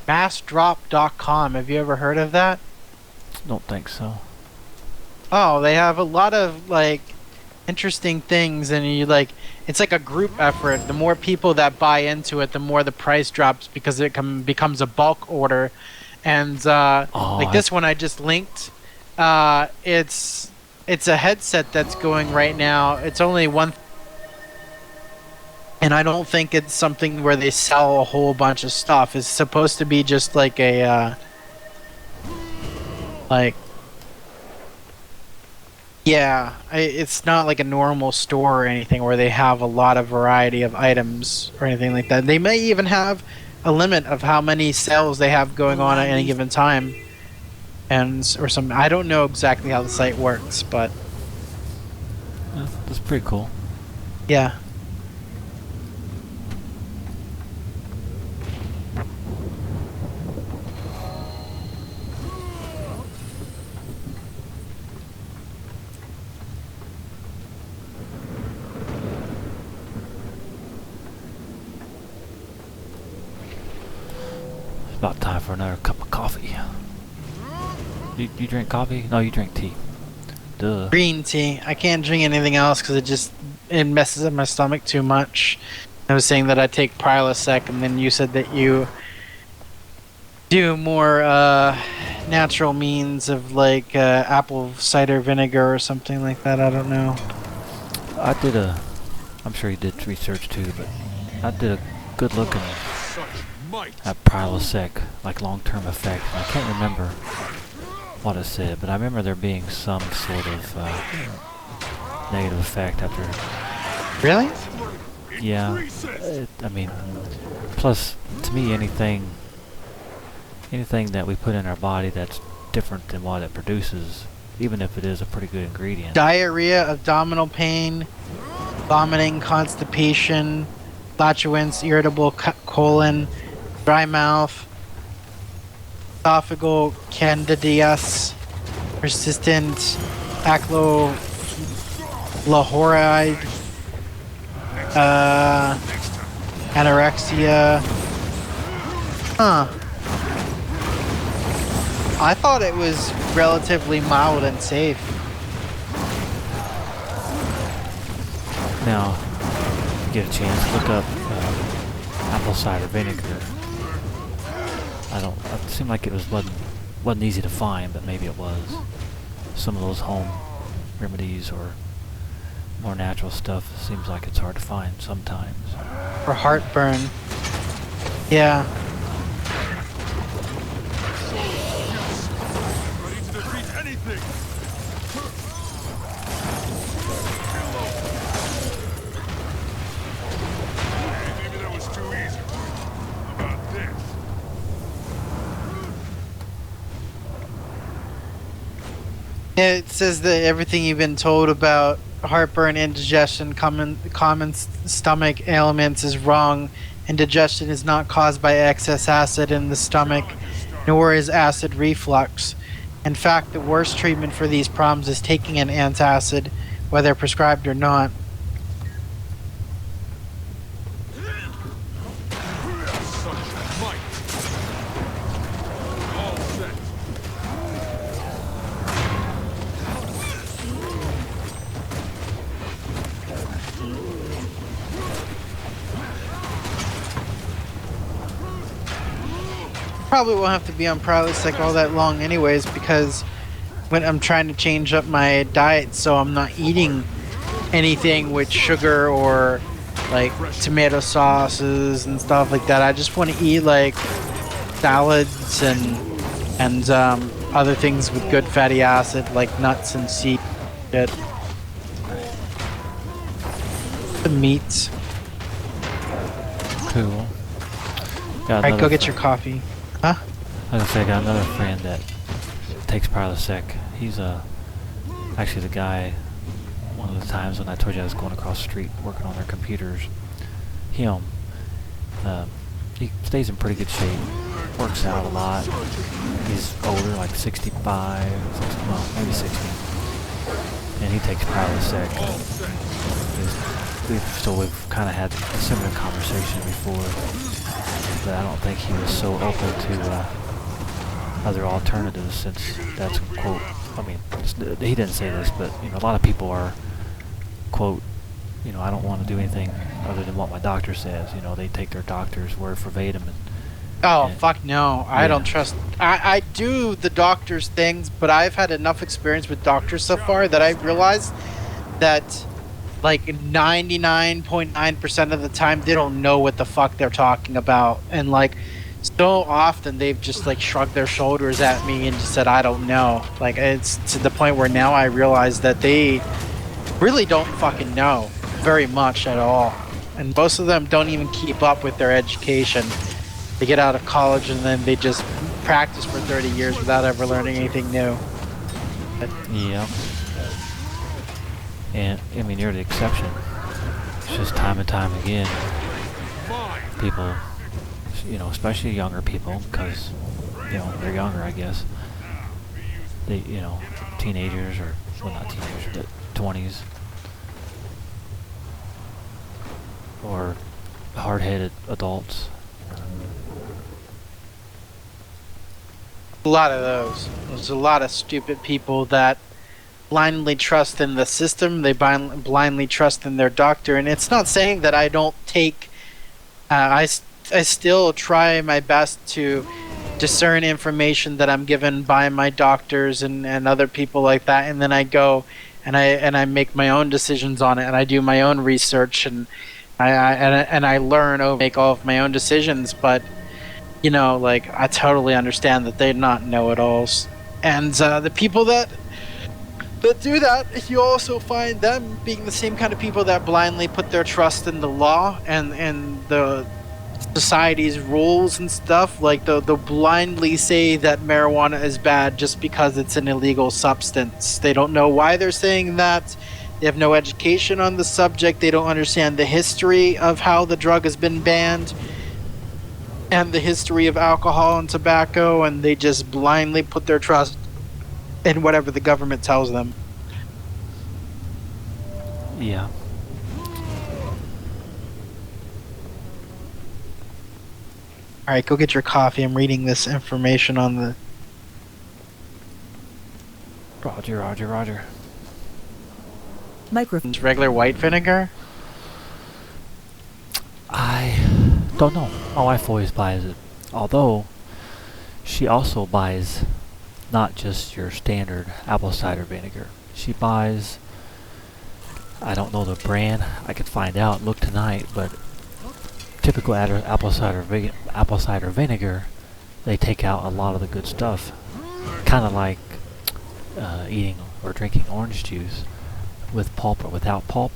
Massdrop.com. Have you ever heard of that? Don't think so. Oh, they have a lot of like interesting things, and you like it's like a group effort. The more people that buy into it, the more the price drops because it becomes a bulk order. And like this one I just linked, it's a headset that's going right now. It's only one. And I don't think it's something where they sell a whole bunch of stuff. It's supposed to be just like a, it's not like a normal store or anything where they have a lot of variety of items or anything like that. They may even have a limit of how many sales they have going on at any given time. or some. I don't know exactly how the site works, but That's pretty cool. yeah. It's about time for another cup of coffee. You drink coffee? No, you drink tea. Duh. Green tea. I can't drink anything else because it messes up my stomach too much. I was saying that I take Prilosec, and then you said that you do more natural means of like apple cider vinegar or something like that. I don't know. I'm sure you did research too, but I did a good look Such might. at Prilosec, like long-term effect. I can't remember what it said, but I remember there being some sort of negative effect after. Really? Yeah, I mean, plus to me, anything that we put in our body that's different than what it produces, even if it is a pretty good ingredient. Diarrhea, abdominal pain, vomiting, constipation, flatulence, irritable colon, dry mouth, esophageal candidiasis, persistent acylahoride, anorexia. Huh. I thought it was relatively mild and safe. Now, if you get a chance, look up apple cider vinegar. It seemed like it wasn't easy to find, but maybe it was. Some of those home remedies or more natural stuff seems like it's hard to find sometimes. For heartburn. Yeah. Ready to defeat anything. Maybe that was too easy. How about this? It says that everything you've been told about heartburn, indigestion, common stomach ailments is wrong. Indigestion is not caused by excess acid in the stomach, nor is acid reflux. In fact, the worst treatment for these problems is taking an antacid, whether prescribed or not. Such might. All set. Probably won't have to be on Prilosec all that long anyways, because when I'm trying to change up my diet so I'm not eating anything with sugar or like tomato sauces and stuff like that. I just want to eat like salads and other things with good fatty acid like nuts and seeds. Shit. The meats. Cool. Alright, go get your coffee. Huh? I was gonna say, I got another friend that takes Prilosec. He's actually the guy, one of the times when I told you I was going across the street working on their computers. He stays in pretty good shape, works out a lot. He's older, like 65, well, maybe 60. And he takes Prilosec. We've kind of had a similar conversation before, but I don't think he was so open to other alternatives, since that's, quote, I mean, he didn't say this, but, you know, a lot of people are, quote, you know, I don't want to do anything other than what my doctor says. You know, they take their doctor's word verbatim. Oh, fuck no. I Yeah. don't trust. I do the doctor's things, but I've had enough experience with doctors so far that I realized that like 99.9% of the time they don't know what the fuck they're talking about. And like so often they've just like shrugged their shoulders at me and just said, I don't know. Like it's to the point where now I realize that they really don't fucking know very much at all. And most of them don't even keep up with their education. They get out of college and then they just practice for 30 years without ever learning anything new. Yeah. And I mean, you're the exception. It's just time and time again, people, you know, especially younger people, because, you know, they're younger, I guess. They, you know, teenagers, or, well, not teenagers, but 20s. Or hard-headed adults. A lot of those. There's a lot of stupid people that blindly trust in the system. They blindly trust in their doctor. And it's not saying that I don't take... I still try my best to discern information that I'm given by my doctors and other people like that. And then I go and I make my own decisions on it. And I do my own research. And I learn over, make all of my own decisions. But, you know, like, I totally understand that they're not know-it-alls. And the people that do that, you also find them being the same kind of people that blindly put their trust in the law and the society's rules and stuff. Like, they'll blindly say that marijuana is bad just because it's an illegal substance. They don't know why they're saying that. They have no education on the subject. They don't understand the history of how the drug has been banned and the history of alcohol and tobacco, and they just blindly put their trust in whatever the government tells them. Yeah. Alright, go get your coffee. I'm reading this information on the... Roger. Regular white vinegar? I don't know. My wife always buys it. Although, she also buys not just your standard apple cider vinegar. She buys, I don't know the brand, I could find out, look tonight, but typical apple cider vinegar, they take out a lot of the good stuff. Kind of like eating or drinking orange juice with pulp or without pulp.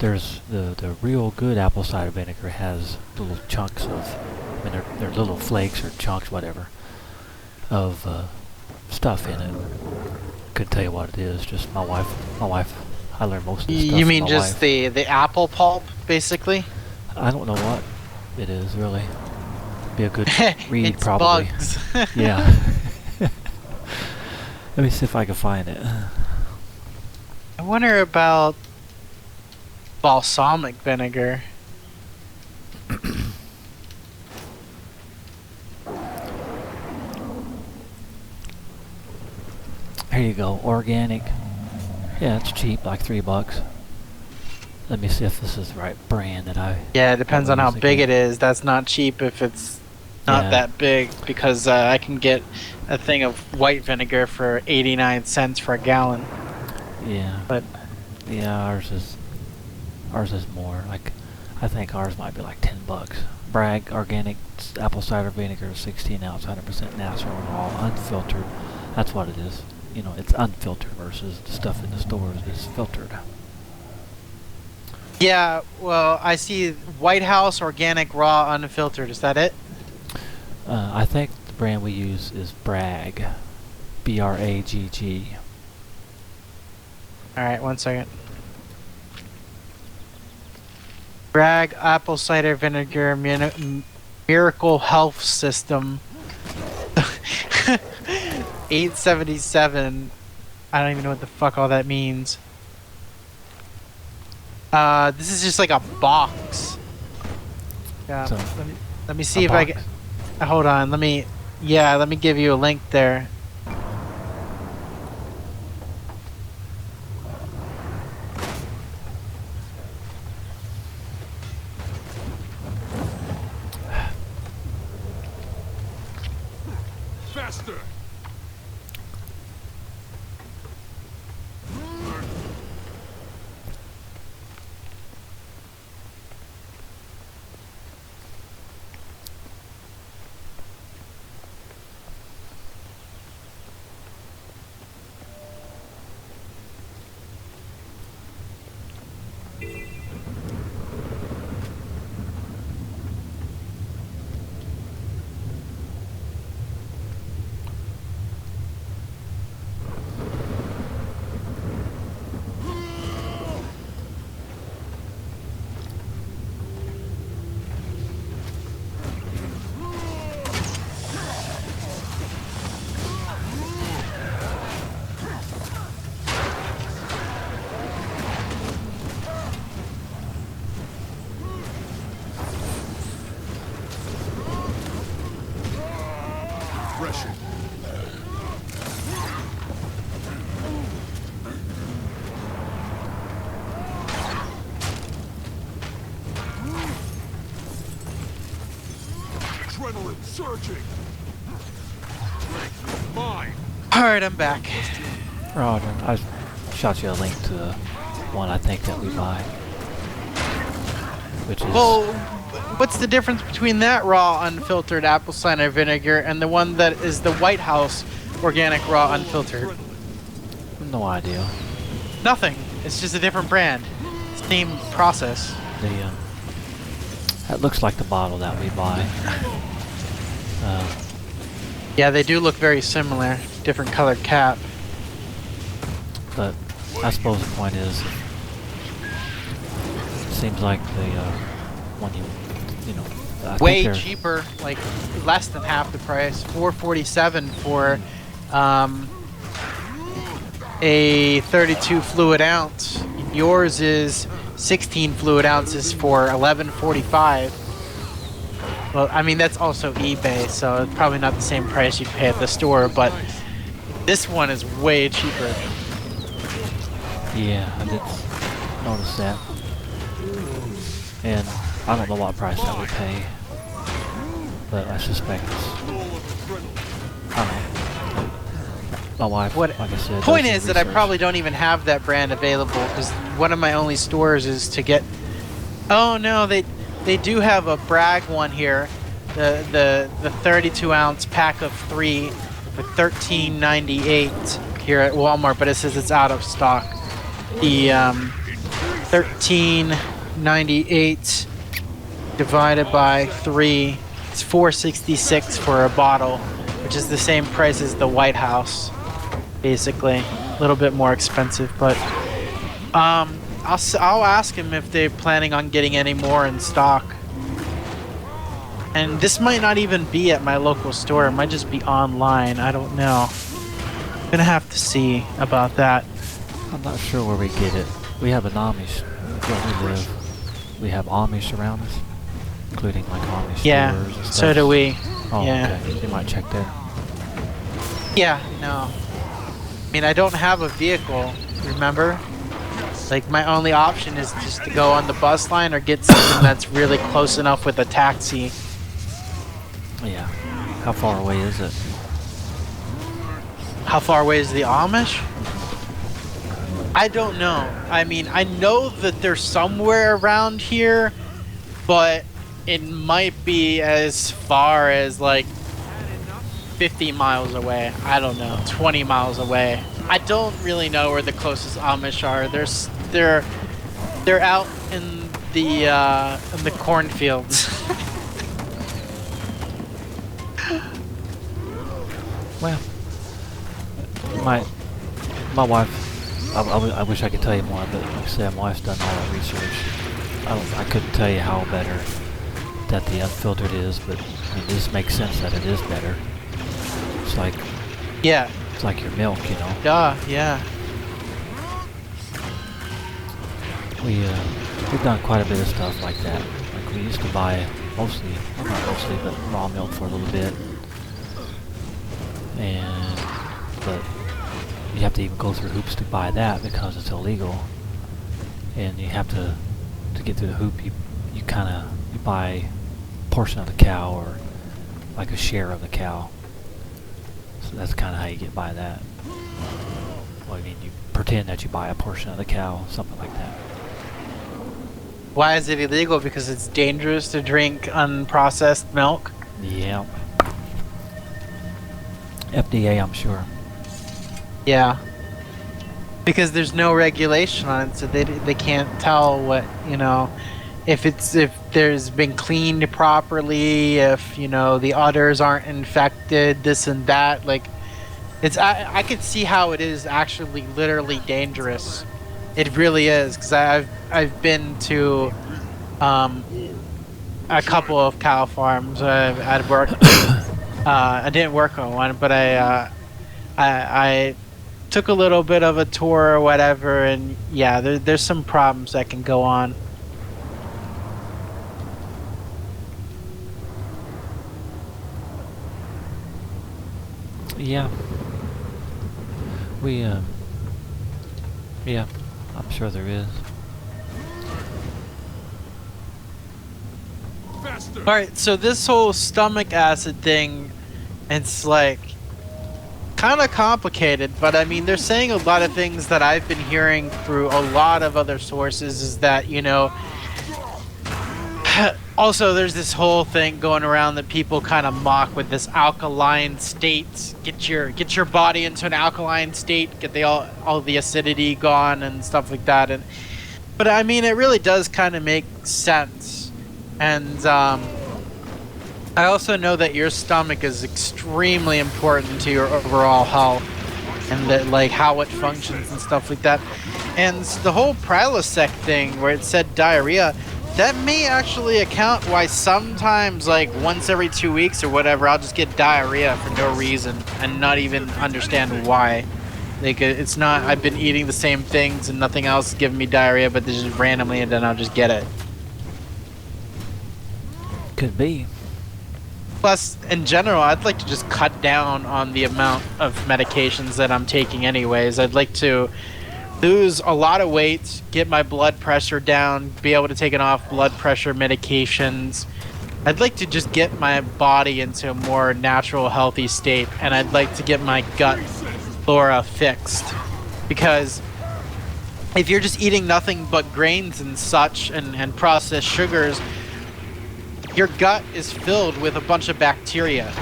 There's the real good apple cider vinegar has little chunks of, I mean, they're little flakes or chunks, whatever, of stuff in it. Couldn't tell you what it is. Just my wife. I learned most of the stuff. You mean from my just wife. the apple pulp, basically? I don't know what it is really. Be a good read, It's probably. bugs. Yeah. Let me see if I can find it. I wonder about balsamic vinegar. Here you go, organic. Yeah, it's cheap, like $3. Let me see if this is the right brand that I... Yeah, it depends on how using big it. it is. That's not cheap if it's not Yeah. that big, because I can get a thing of white vinegar for 89 cents for a gallon. Yeah. But Yeah, ours is more. Like, I think ours might be like $10. Bragg organic apple cider vinegar, 16 ounce, 100% natural and raw, unfiltered. That's what it is. You know, it's unfiltered versus the stuff in the stores is filtered. yeah, well, I see White House organic raw unfiltered. Is that it? I think the brand we use is Bragg, B-R-A-G-G. All right, 1 second. Bragg apple cider vinegar miracle health system. 877. I don't even know what the fuck all that means. This is just like a box. Yeah. So, Let me see if I can. Hold on. Let me give you a link there. Faster! adrenaline surging. Strength is mine. Alright, I'm back. Roger. I shot you a link to the one I think that we buy. Which is... Well, what's the difference between that raw unfiltered apple cider vinegar and the one that is the White House organic raw unfiltered? no idea. Nothing. It's just a different brand. Same process. The that looks like the bottle that we buy. Yeah, they do look very similar. Different colored cap. But I suppose the point is, it seems like the one you know, I Way think they're- cheaper, like less than half the price. $4.47 for a 32 fluid ounce. Yours is 16 fluid ounces for $11.45. Well, I mean that's also eBay, so it's probably not the same price you'd pay at the store, but this one is way cheaper. Yeah, I did notice that. And I don't know what price that would pay, but I suspect it's, I don't know. My wife, What- like I said, Point does is the that I research. probably don't even have that brand available because one of my only stores is to get. Oh no, they do have a Bragg one here, the 32 ounce pack of 3 for $13.98 here at Walmart, but it says it's out of stock. The $13.98 divided by 3, it's $4.66 for a bottle, which is the same price as the White House. Basically, a little bit more expensive, but I'll ask him if they're planning on getting any more in stock. And this might not even be at my local store; it might just be online. I don't know. Gonna have to see about that. I'm not sure where we get it. We have an Amish where we live. We have Amish around us, including like Amish Yeah, stores and stuff. so do we. Oh, Yeah. okay. You might check there. Yeah, no. I mean, I don't have a vehicle. Remember? Like my only option is just to go on the bus line or get something that's really close enough with a taxi. Yeah. How far away is it? How far away is the Amish? I don't know. I mean, I know that they're somewhere around here, but it might be as far as like 50 miles away. I don't know, 20 miles away. I don't really know where the closest Amish are. They're out in the cornfields. Well, my wife. I wish I could tell you more, but like I said, my wife's done all that research. I couldn't tell you how better that the unfiltered is, but I mean, this makes sense that it is better. It's like Yeah. it's like your milk, you know. Duh. Yeah. We've done quite a bit of stuff like that. Like we used to buy mostly, well not mostly, but raw milk for a little bit. But you have to even go through hoops to buy that because it's illegal. And you have to get through the hoop, you buy a portion of the cow or like a share of the cow. So that's kind of how you get by that. Well, I mean, you pretend that you buy a portion of the cow, something like that. Why is it illegal? Because it's dangerous to drink unprocessed milk? Yeah. FDA, I'm sure. Yeah. Because there's no regulation on it, so they can't tell what, you know, if there's been cleaned properly, if, you know, the udders aren't infected, this and that. Like, I could see how it is actually literally dangerous. It really is, because I've been to a couple of cow farms. I'd worked. I didn't work on one, but I took a little bit of a tour or whatever, and yeah, there's some problems that can go on. Yeah. Yeah, I'm sure there is. Back faster! Alright, so this whole stomach acid thing, it's like kind of complicated, but I mean, they're saying a lot of things that I've been hearing through a lot of other sources is that, you know, also there's this whole thing going around that people kind of mock with this alkaline state. Get your body into an alkaline state, get all the acidity gone and stuff like that. But I mean, it really does kind of make sense. And I also know that your stomach is extremely important to your overall health and that, like, how it functions and stuff like that. And the whole Prilosec thing where it said diarrhea, that may actually account why sometimes, like, once every 2 weeks or whatever, I'll just get diarrhea for no reason and not even understand why. Like, it's not, I've been eating the same things and nothing else is giving me diarrhea, but just randomly and then I'll just get it. Could be. Plus, in general, I'd like to just cut down on the amount of medications that I'm taking anyways. I'd like to lose a lot of weight, get my blood pressure down, be able to take off blood pressure medications. I'd like to just get my body into a more natural, healthy state, and I'd like to get my gut flora fixed. Because if you're just eating nothing but grains and such and processed sugars, your gut is filled with a bunch of bacteria.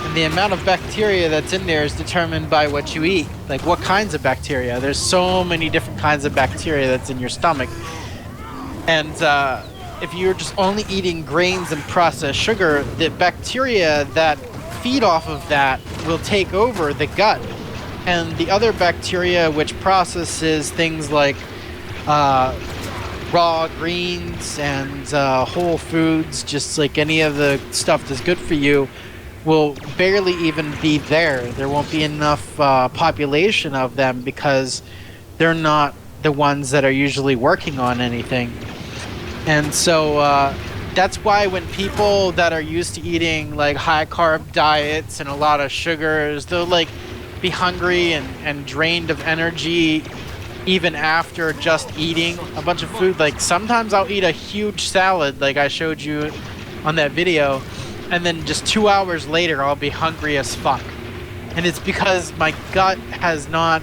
And the amount of bacteria that's in there is determined by what you eat. Like, what kinds of bacteria. There's so many different kinds of bacteria that's in your stomach. And if you're just only eating grains and processed sugar, the bacteria that feed off of that will take over the gut. And the other bacteria which processes things like raw greens and whole foods, just like any of the stuff that's good for you, will barely even be there. There won't be enough population of them because they're not the ones that are usually working on anything. And so that's why when people that are used to eating like high carb diets and a lot of sugars, they'll like be hungry and drained of energy even after just eating a bunch of food. Like, sometimes I'll eat a huge salad like I showed you on that video, and then just 2 hours later I'll be hungry as fuck. And it's because my gut has not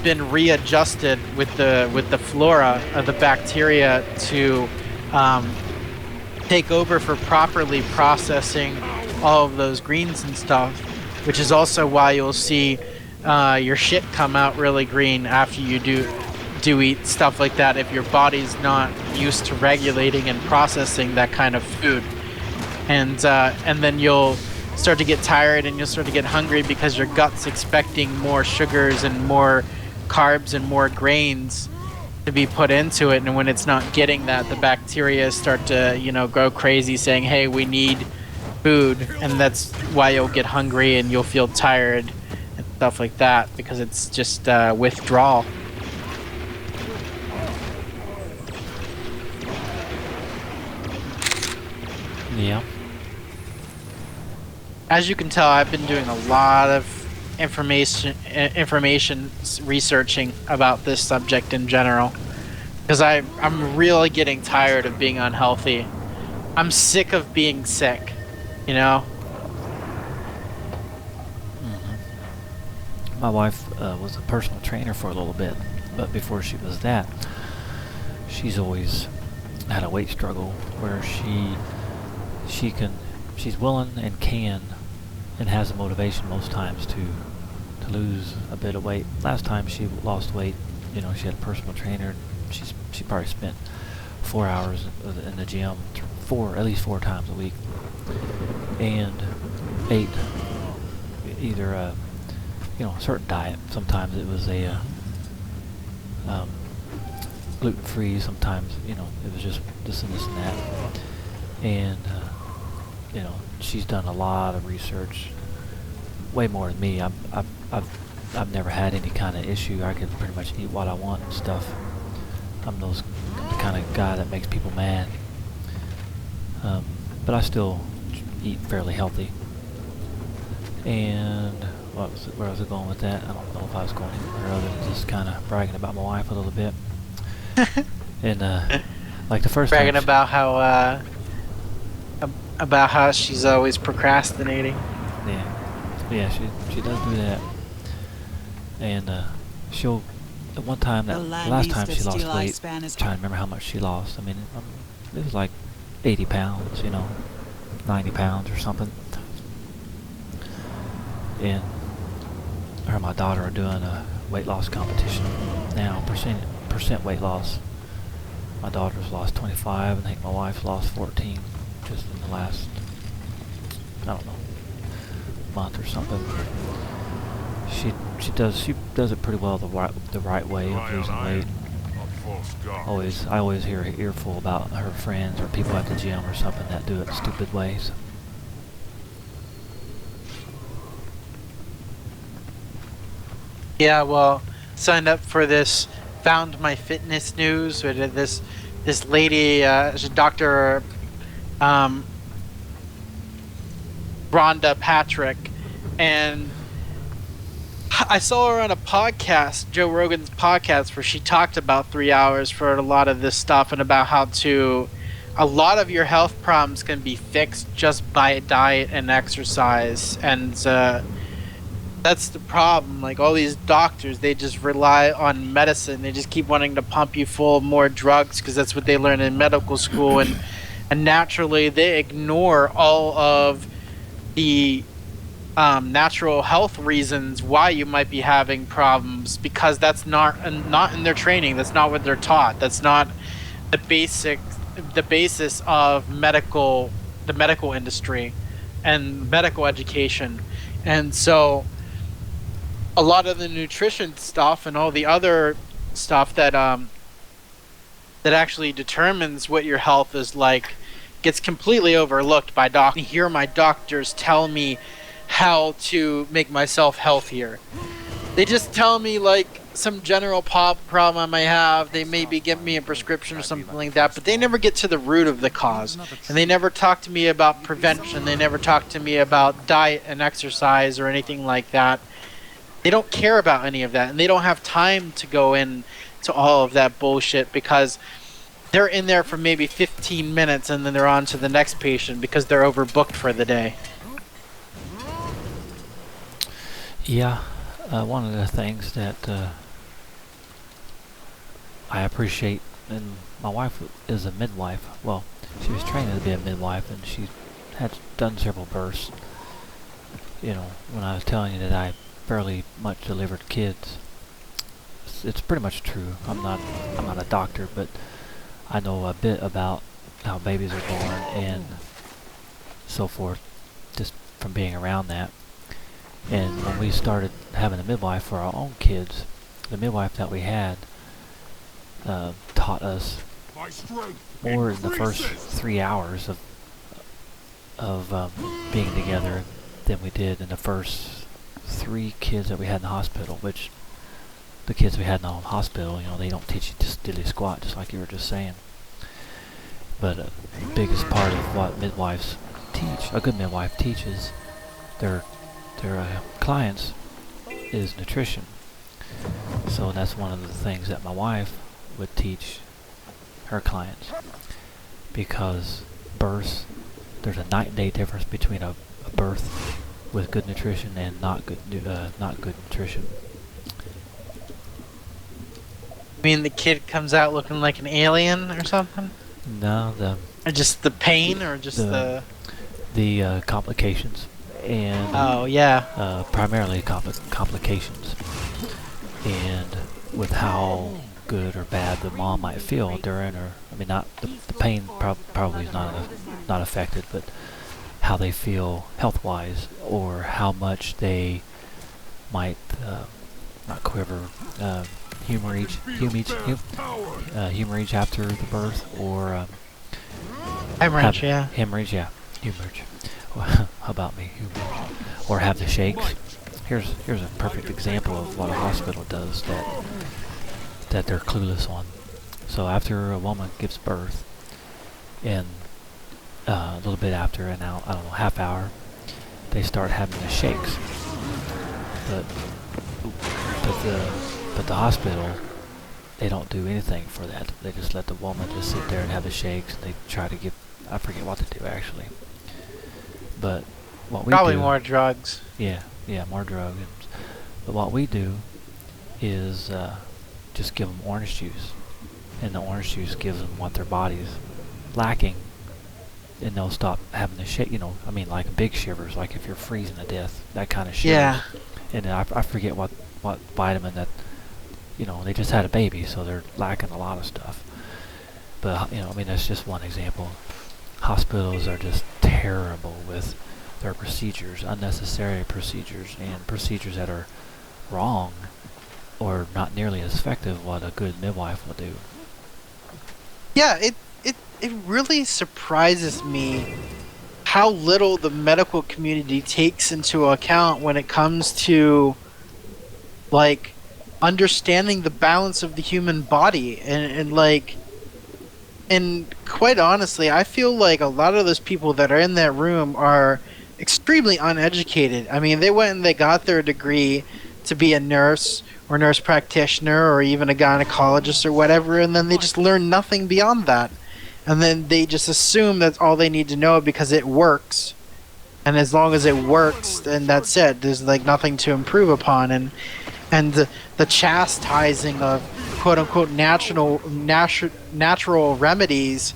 been readjusted with the flora of the bacteria to take over for properly processing all of those greens and stuff, which is also why you'll see your shit come out really green after you do eat stuff like that, if your body's not used to regulating and processing that kind of food. And then you'll start to get tired and you'll start to get hungry because your gut's expecting more sugars and more carbs and more grains to be put into it. And when it's not getting that, the bacteria start to, you know, go crazy saying, hey, we need food. And that's why you'll get hungry and you'll feel tired and stuff like that, because it's just withdrawal. Yeah. As you can tell, I've been doing a lot of information researching about this subject in general, because I'm really getting tired of being unhealthy. I'm sick of being sick, you know? Mm-hmm. My wife was a personal trainer for a little bit, but before she was that, she's always had a weight struggle where she's willing and can and has the motivation most times to lose a bit of weight. Last time she lost weight, you know, she had a personal trainer. She probably spent 4 hours in the gym at least four times a week, and ate either a certain diet. Sometimes it was a gluten-free. Sometimes it was just this and this and that. And she's done a lot of research, way more than me. I've never had any kind of issue. I can pretty much eat what I want and stuff. I'm the kind of guy that makes people mad. But I still eat fairly healthy. And where was I going with that? I don't know if I was going anywhere other than just kind of bragging about my wife a little bit. And like the first bragging time about how about how she's always procrastinating. Yeah, she does do that. And she'll at one time that last time she lost weight, trying to remember how much she lost. I mean, it was like 80 pounds, 90 pounds or something. And her and my daughter are doing a weight loss competition now, percent weight loss. My daughter's lost 25, and I think my wife's lost 14 just in the last, I don't know, month or something. She does it pretty well the right way of losing weight. I always hear an earful about her friends or people at the gym or something that do it stupid ways. Yeah, well, signed up for this Found My Fitness news. We did this lady, she's Dr. Rhonda Patrick, and I saw her on a podcast, Joe Rogan's podcast, where she talked about 3 hours for a lot of this stuff and about how a lot of your health problems can be fixed just by diet and exercise. And that's the problem. Like, all these doctors, they just rely on medicine. They just keep wanting to pump you full of more drugs because that's what they learn in medical school. And naturally, they ignore all of the natural health reasons why you might be having problems, because that's not in their training. That's not what they're taught. That's not the basis of the medical industry and medical education. And so a lot of the nutrition stuff and all the other stuff that actually determines what your health is like gets completely overlooked by doctors. I hear my doctors tell me how to make myself healthier. They just tell me like some general problem I might have. They maybe give me a prescription or something like that, but they never get to the root of the cause. And they never talk to me about prevention. They never talk to me about diet and exercise or anything like that. They don't care about any of that, and they don't have time to go in to all of that bullshit because they're in there for maybe 15 minutes and then they're on to the next patient because they're overbooked for the day. Yeah, one of the things that I appreciate, and my wife is a midwife. Well, she was trained to be a midwife, and she had done several births. When I was telling you that I fairly much delivered kids, it's pretty much true. I'm not a doctor, but I know a bit about how babies are born and so forth, just from being around that. And when we started having a midwife for our own kids, the midwife that we had taught us more in the first 3 hours of being together than we did in the first 3 kids that we had in the hospital. Which the kids we had in the hospital, they don't teach you just diddly squat, just like you were just saying. But the biggest part of what midwives teach, a good midwife teaches their clients, is nutrition. So that's one of the things that my wife would teach her clients, because births, there's a night and day difference between a birth with good nutrition and not good nutrition. I mean, the kid comes out looking like an alien or something? No, or just the pain, or just the complications. And primarily complications, and with how good or bad the mom might feel during, or not the pain probably is not affected, but how they feel health-wise, or how much they might not quiver, hemorrhage after the birth, or hemorrhage, hemorrhage. How about me? Or have the shakes. Here's a perfect example of what a hospital does that they're clueless on. So after a woman gives birth, and a little bit after, and I don't know, half hour, they start having the shakes. But the hospital, they don't do anything for that. They just let the woman just sit there and have the shakes. They try to I forget what to do actually. But what we Probably do, more drugs. yeah, more drugs. But what we do is just give them orange juice, and the orange juice gives them what their body's lacking, and they'll stop having the shit. I mean, like big shivers, like if you're freezing to death, that kind of shivers. Yeah. And I forget what vitamin that. They just had a baby, so they're lacking a lot of stuff. But I mean, that's just one example. Hospitals are just terrible with their procedures, unnecessary procedures, and procedures that are wrong or not nearly as effective what a good midwife will do. Yeah, it really surprises me how little the medical community takes into account when it comes to like understanding the balance of the human body and quite honestly, I feel like a lot of those people that are in that room are extremely uneducated. I mean, they went and they got their degree to be a nurse or nurse practitioner or even a gynecologist or whatever, and then they just learn nothing beyond that. And then they just assume that's all they need to know because it works. And as long as it works, then that's it. There's like nothing to improve upon. And the chastising of quote unquote natural remedies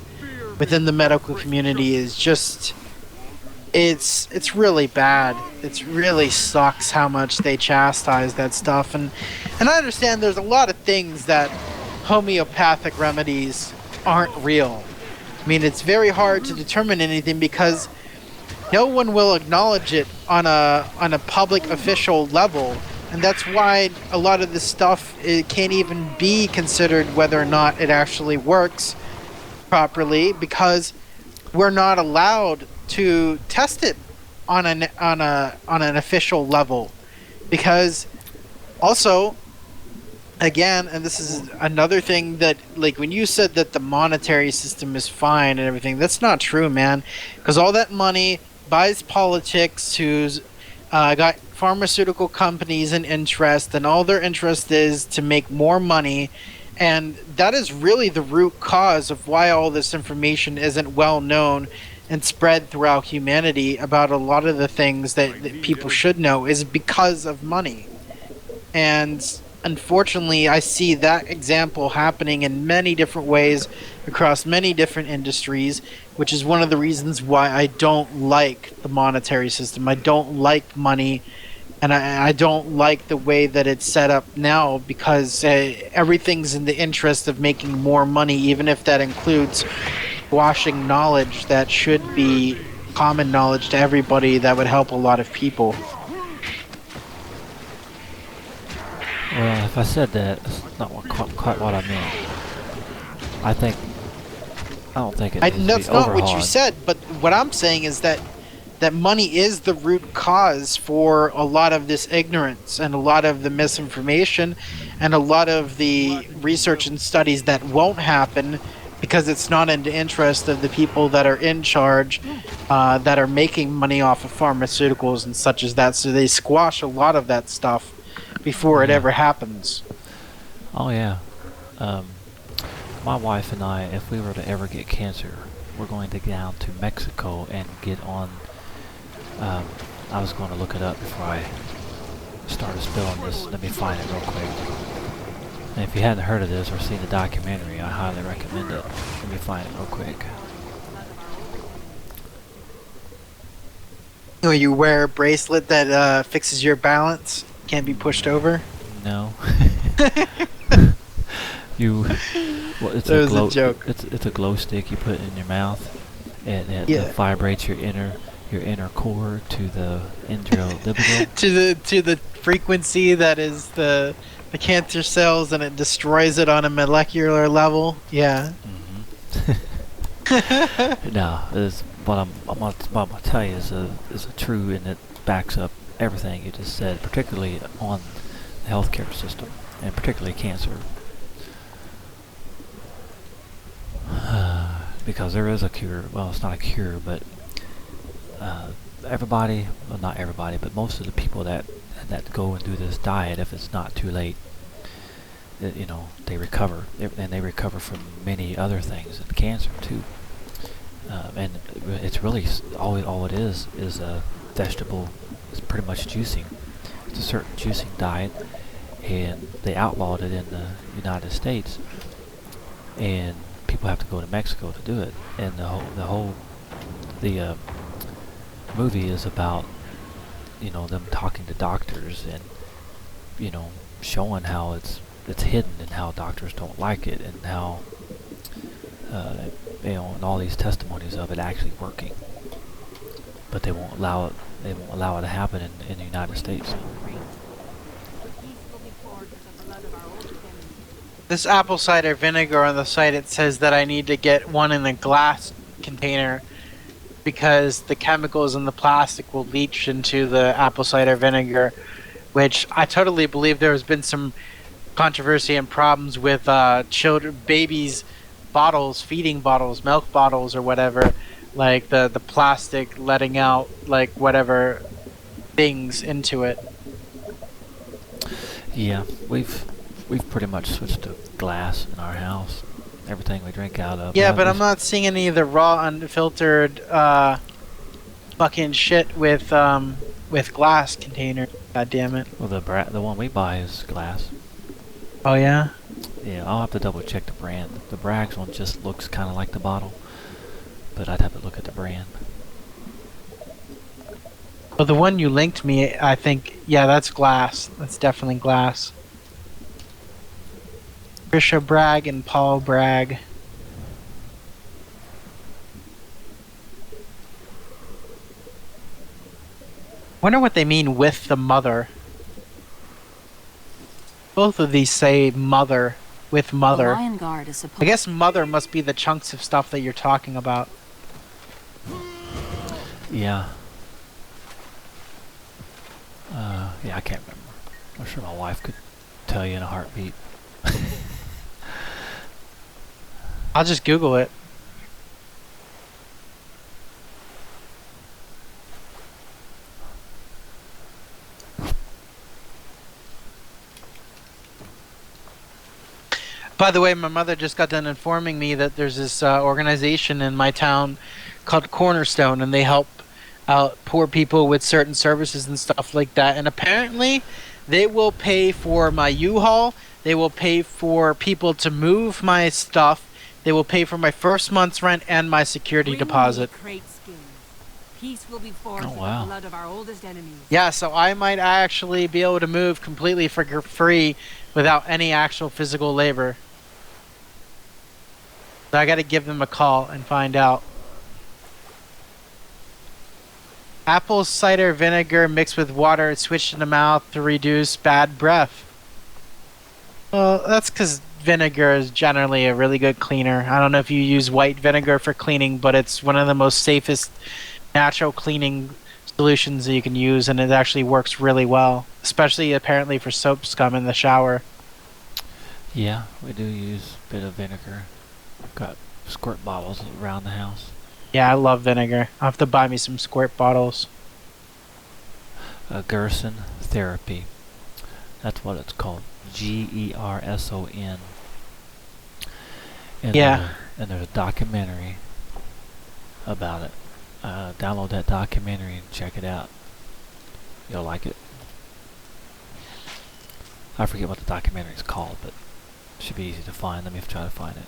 within the medical community is just it's really bad. It really sucks how much they chastise that stuff, and I understand there's a lot of things that homeopathic remedies aren't real. I mean, it's very hard to determine anything because no one will acknowledge it on a public official level. And that's why a lot of this stuff, it can't even be considered whether or not it actually works properly because we're not allowed to test it on an official level. Because also, again, and this is another thing that, like, when you said that the monetary system is fine and everything, that's not true, man. Because all that money buys politics who's got pharmaceutical companies in interest, and all their interest is to make more money, and that is really the root cause of why all this information isn't well known and spread throughout humanity about a lot of the things that people should know is because of money. And unfortunately, I see that example happening in many different ways across many different industries, which is one of the reasons why I don't like the monetary system. I don't like money, and I don't like the way that it's set up now because everything's in the interest of making more money, even if that includes washing knowledge that should be common knowledge to everybody that would help a lot of people. Well, if I said that, that's not quite what I meant. I don't think it needs to be That's not what you overhauled. said, but what I'm saying is that money is the root cause for a lot of this ignorance and a lot of the misinformation and a lot of the research and studies that won't happen because it's not in the interest of the people that are in charge, that are making money off of pharmaceuticals and such as that. So they squash a lot of that stuff before it ever happens. Oh yeah. My wife and I, if we were to ever get cancer, we're going to go down to Mexico and get on. I was going to look it up before I started spilling this. Let me find it real quick. And if you hadn't heard of this or seen the documentary, I highly recommend it. Let me find it real quick. Or you wear a bracelet that fixes your balance, can't be pushed over. No. It's That a was glow. a joke. It's a glow stick you put in your mouth, and it Yeah. vibrates your inner core to the libido. to the frequency that is the cancer cells, and it destroys it on a molecular level. Yeah. No, is what I'm gonna tell you is a true, and it backs up everything you just said, particularly on the healthcare system, and particularly cancer. Because there is a cure. Well, it's not a cure, but everybody, well, not everybody, but most of the people that go and do this diet, if it's not too late, they recover, and they recover from many other things, and cancer too. and it's really all it is a vegetable. It's pretty much juicing. It's a certain juicing diet, and they outlawed it in the United States, and people have to go to Mexico to do it. And the movie is about, you know, them talking to doctors and, you know, showing how it's hidden and how doctors don't like it, and how you know, and all these testimonies of it actually working, but they won't allow it. They won't allow it to happen in the United States. This apple cider vinegar on the site, it says that I need to get one in a glass container because the chemicals in the plastic will leach into the apple cider vinegar, which I totally believe there has been some controversy and problems with babies' bottles, feeding bottles, milk bottles or whatever, like the plastic letting out like whatever things into it. Yeah, we've pretty much switched to glass in our house. Everything we drink out of. Yeah, but I'm not seeing any of the raw, unfiltered fucking shit with glass container. God damn it. Well, the one we buy is glass. Oh yeah? Yeah, I'll have to double check the brand. The Bragg's one just looks kind of like the bottle, but I'd have to look at the brand. Well, the one you linked me, I think, yeah, that's glass. That's definitely glass. Trisha Bragg and Paul Bragg. Wonder what they mean with the mother. Both of these say mother, with mother. The Lion Guard is supposed I guess mother must be the chunks of stuff that you're talking about. Yeah. Yeah, I can't remember. I'm sure my wife could tell you in a heartbeat. I'll just Google it. By the way, my mother just got done informing me that there's this organization in my town called Cornerstone, and they help out poor people with certain services and stuff like that. And apparently, they will pay for my U-Haul. They will pay for people to move my stuff. They will pay for my first month's rent and my security deposit. Peace will be forged Oh, wow. with the blood of our oldest enemies. Yeah, so I might actually be able to move completely for free without any actual physical labor. So I gotta give them a call and find out. Apple cider vinegar mixed with water switched in the mouth to reduce bad breath. Well, that's because vinegar is generally a really good cleaner. I don't know if you use white vinegar for cleaning, but it's one of the most safest natural cleaning solutions that you can use, and it actually works really well, especially apparently for soap scum in the shower. Yeah, we do use a bit of vinegar. I've got squirt bottles around the house. Yeah, I love vinegar. I'll have to buy me some squirt bottles. Gerson therapy. That's what it's called. Gerson. And Yeah. And there's a documentary about it. Download that documentary and check it out. You'll like it. I forget what the documentary is called, but it should be easy to find. Let me try to find it.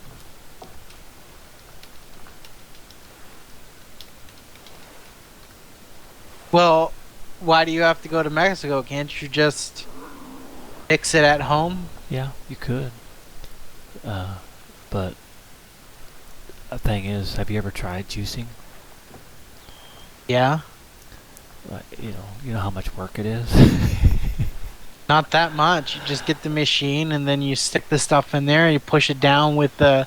Well, why do you have to go to Mexico? Can't you just fix it at home? Yeah, you could. But the thing is, have you ever tried juicing? Yeah. Like, you know how much work it is. Not that much. You just get the machine and then you stick the stuff in there and you push it down with the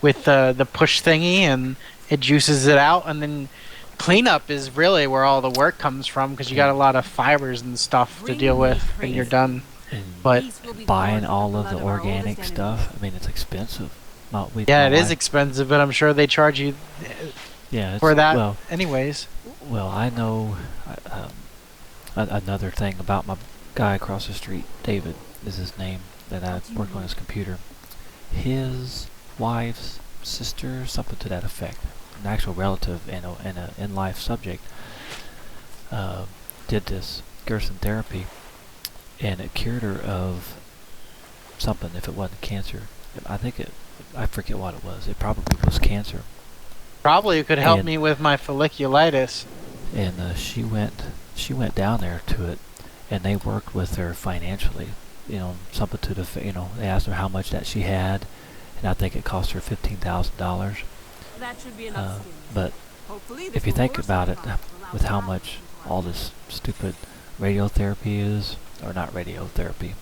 push thingy and it juices it out, and then cleanup is really where all the work comes from because you got a lot of fibers and stuff to deal with when you're done. And But buying all of the organic stuff, I mean, it's expensive. yeah, it is expensive, but I'm sure they charge you Yeah, for that Well, anyways. I know another thing about my guy across the street. David is his name, that I work on his computer. His wife's sister, something to that effect, an actual relative and a in-life subject, did this Gerson therapy, and it cured her of something. If it wasn't cancer, I forget what it was. It probably was cancer. Probably could help And- me with my folliculitis. And she went down there to it, and they worked with her financially. Something to they asked her how much that she had, and I think it cost her $15,000. That should be enough skin. But Hopefully this if you will think worsen about the it, problem without with how the much damage. all this stupid radiotherapy is, or not radiotherapy,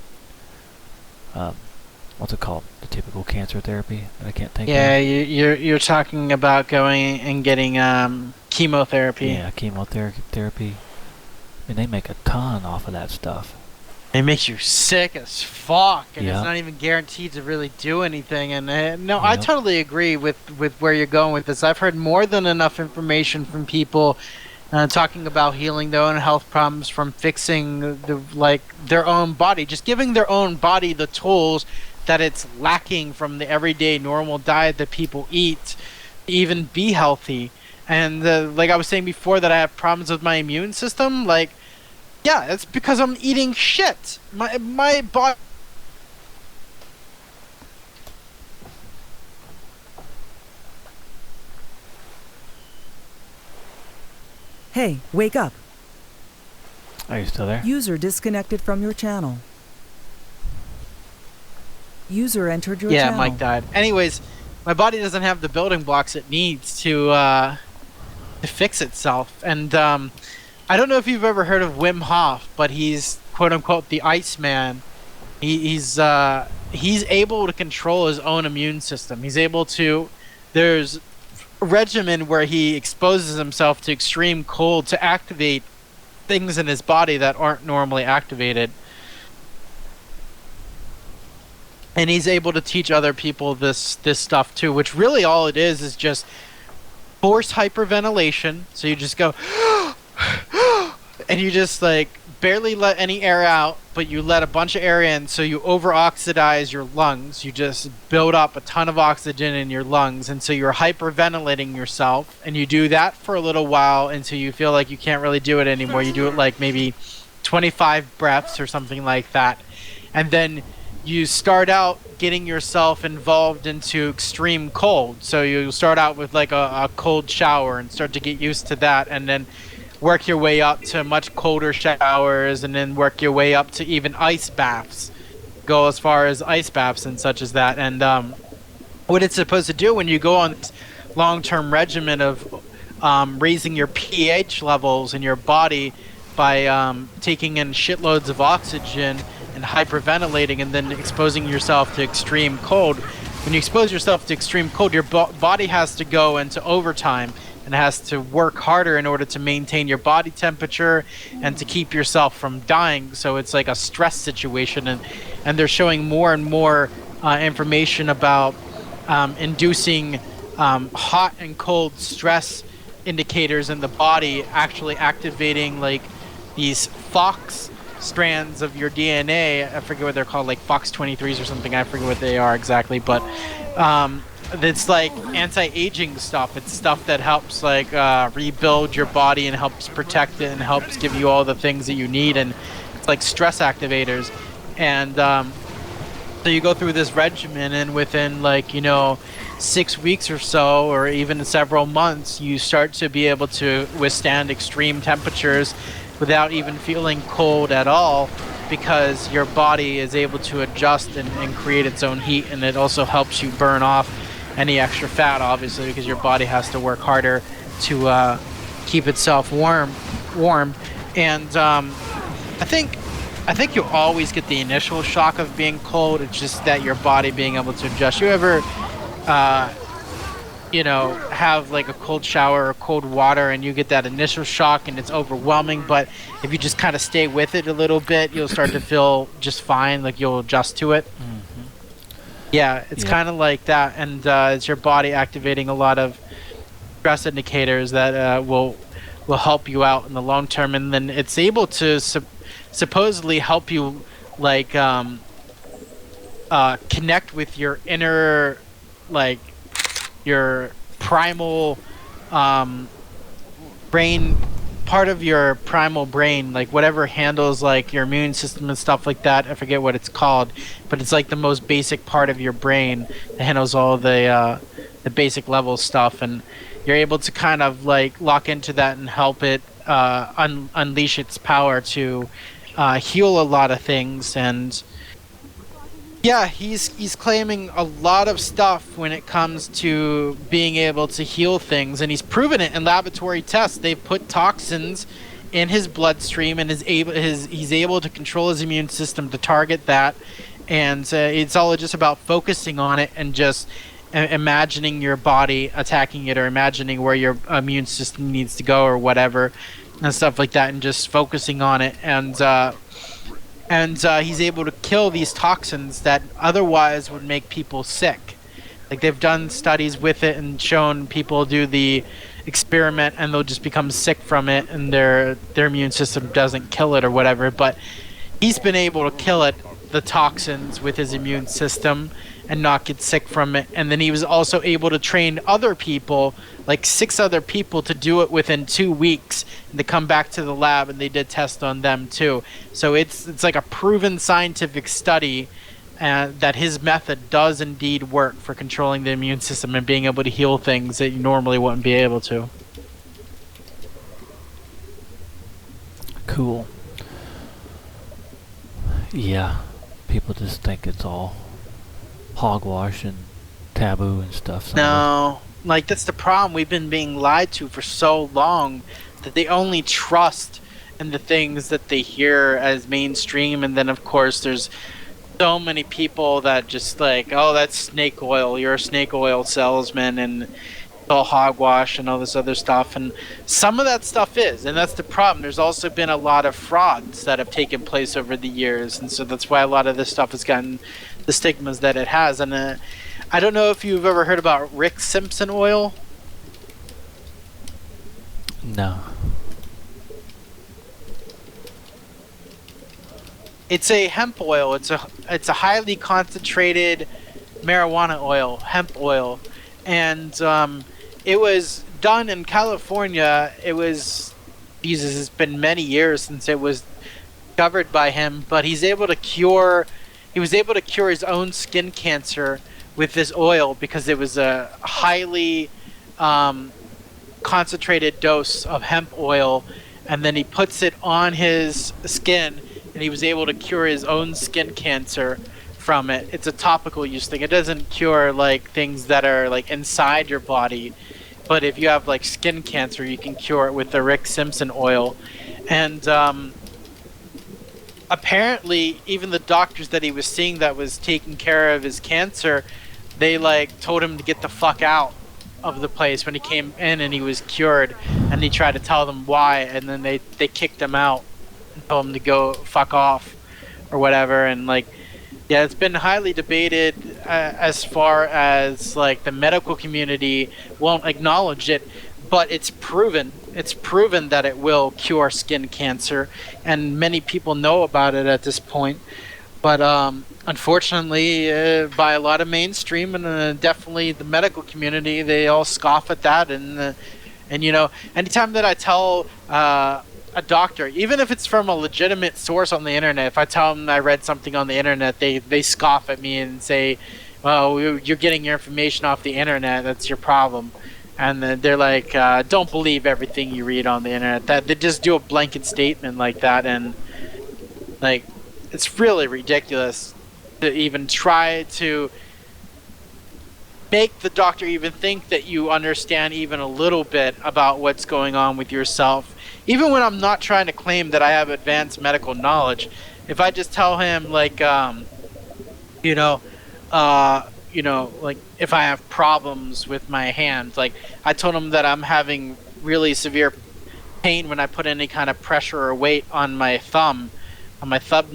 what's it called? The typical cancer therapy that I can't think Yeah, of. you're talking about going and getting chemotherapy. Yeah, chemotherapy. And they make a ton off of that stuff. It makes you sick as fuck, and Yeah. it's not even guaranteed to really do anything. And no, I Yep. totally agree with where you're going with this. I've heard more than enough information from people talking about healing their own health problems from fixing their own body, just giving their own body the tools that it's lacking from the everyday normal diet that people eat to even be healthy. And like I was saying before, that I have problems with my immune system, like. Yeah, it's because I'm eating shit. My body. Hey, wake up. Are you still there? User disconnected from your channel. User entered your Yeah, channel. Mike died. Anyways, my body doesn't have the building blocks it needs to fix itself. And I don't know if you've ever heard of Wim Hof, but he's quote unquote the Iceman. He's able to control his own immune system. He's able to. There's a regimen where he exposes himself to extreme cold to activate things in his body that aren't normally activated. And he's able to teach other people this stuff too, which really all it is just forced hyperventilation. So you just go and you just like barely let any air out, but you let a bunch of air in, so you over-oxidize your lungs. You just build up a ton of oxygen in your lungs, and so you're hyperventilating yourself, and you do that for a little while until you feel like you can't really do it anymore. You do it like maybe 25 breaths or something like that, and then you start out getting yourself involved into extreme cold. So you start out with like a cold shower and start to get used to that, and then work your way up to much colder showers, and then work your way up to even ice baths. Go as far as ice baths and such as that. And what it's supposed to do when you go on this long-term regimen of raising your pH levels in your body by taking in shitloads of oxygen and hyperventilating, and then exposing yourself to extreme cold. When you expose yourself to extreme cold, your body has to go into overtime and has to work harder in order to maintain your body temperature and to keep yourself from dying. So it's like a stress situation, and they're showing more and more information about inducing hot and cold stress indicators in the body, actually activating like these FOX strands of your DNA. I forget what they're called, like FOX23s or something. I forget what they are exactly, but it's like anti-aging stuff. It's stuff that helps like rebuild your body and helps protect it and helps give you all the things that you need, and it's like stress activators. And so you go through this regimen, and within 6 weeks or so, or even several months, you start to be able to withstand extreme temperatures without even feeling cold at all, because your body is able to adjust and create its own heat. And it also helps you burn off any extra fat, obviously, because your body has to work harder to keep itself warm. And I think you'll always get the initial shock of being cold. It's just that your body being able to adjust. You ever have like a cold shower or cold water, and you get that initial shock and it's overwhelming, but if you just kind of stay with it a little bit, you'll start to feel just fine, like you'll adjust to it. Yeah, it's kind of like that, and it's your body activating a lot of stress indicators that will help you out in the long term, and then it's able to supposedly help you like connect with your inner your primal brain, part of your primal brain, like whatever handles like your immune system and stuff like that. I forget what it's called, but it's like the most basic part of your brain that handles all the basic level stuff, and you're able to kind of like lock into that and help it unleash its power to heal a lot of things. And yeah, he's claiming a lot of stuff when it comes to being able to heal things, and he's proven it in laboratory tests. They've put toxins in his bloodstream, and he's able to control his immune system to target that. And it's all just about focusing on it and just imagining your body attacking it, or imagining where your immune system needs to go or whatever, and stuff like that, and just focusing on it. And he's able to kill these toxins that otherwise would make people sick. Like, they've done studies with it and shown people do the experiment and they'll just become sick from it, and their immune system doesn't kill it or whatever. But he's been able to kill it, the toxins, with his immune system and not get sick from it. And then he was also able to train other people, like 6 other people, to do it within 2 weeks and to come back to the lab, and they did tests on them too. So it's like a proven scientific study that his method does indeed work for controlling the immune system and being able to heal things that you normally wouldn't be able to. Cool. Yeah, people just think it's all hogwash and taboo and stuff. No, like, that's the problem. We've been being lied to for so long that they only trust in the things that they hear as mainstream. And then of course there's so many people that just like, oh, that's snake oil, you're a snake oil salesman, and it's all hogwash and all this other stuff. And some of that stuff is, and that's the problem. There's also been a lot of frauds that have taken place over the years, and so that's why a lot of this stuff has gotten the stigmas that it has. And I don't know if you've ever heard about Rick Simpson oil. No. It's a hemp oil. It's a highly concentrated marijuana oil, hemp oil, and it was done in California. It was, Jesus, it's been many years since it was discovered by him, but he was able to cure his own skin cancer with this oil because it was a highly concentrated dose of hemp oil, and then he puts it on his skin, and he was able to cure his own skin cancer from it. It's a topical use thing. It doesn't cure like things that are like inside your body, but if you have like skin cancer, you can cure it with the Rick Simpson oil. And apparently even the doctors that he was seeing that was taking care of his cancer, they like told him to get the fuck out of the place when he came in and he was cured, and he tried to tell them why, and then they kicked him out and told him to go fuck off or whatever. And like, yeah, it's been highly debated as far as like the medical community won't acknowledge it, but it's proven that it will cure skin cancer, and many people know about it at this point. But unfortunately, by a lot of mainstream and definitely the medical community, they all scoff at that. And you know, anytime that I tell a doctor, even if it's from a legitimate source on the internet, if I tell them I read something on the internet, they scoff at me and say, "Well, you're getting your information off the internet. That's your problem." And they're like, "Don't believe everything you read on the internet." That they just do a blanket statement like that, and like, it's really ridiculous to even try to make the doctor even think that you understand even a little bit about what's going on with yourself. Even when I'm not trying to claim that I have advanced medical knowledge, if I just tell him like, like if I have problems with my hand, like I told him that I'm having really severe pain when I put any kind of pressure or weight on my thumb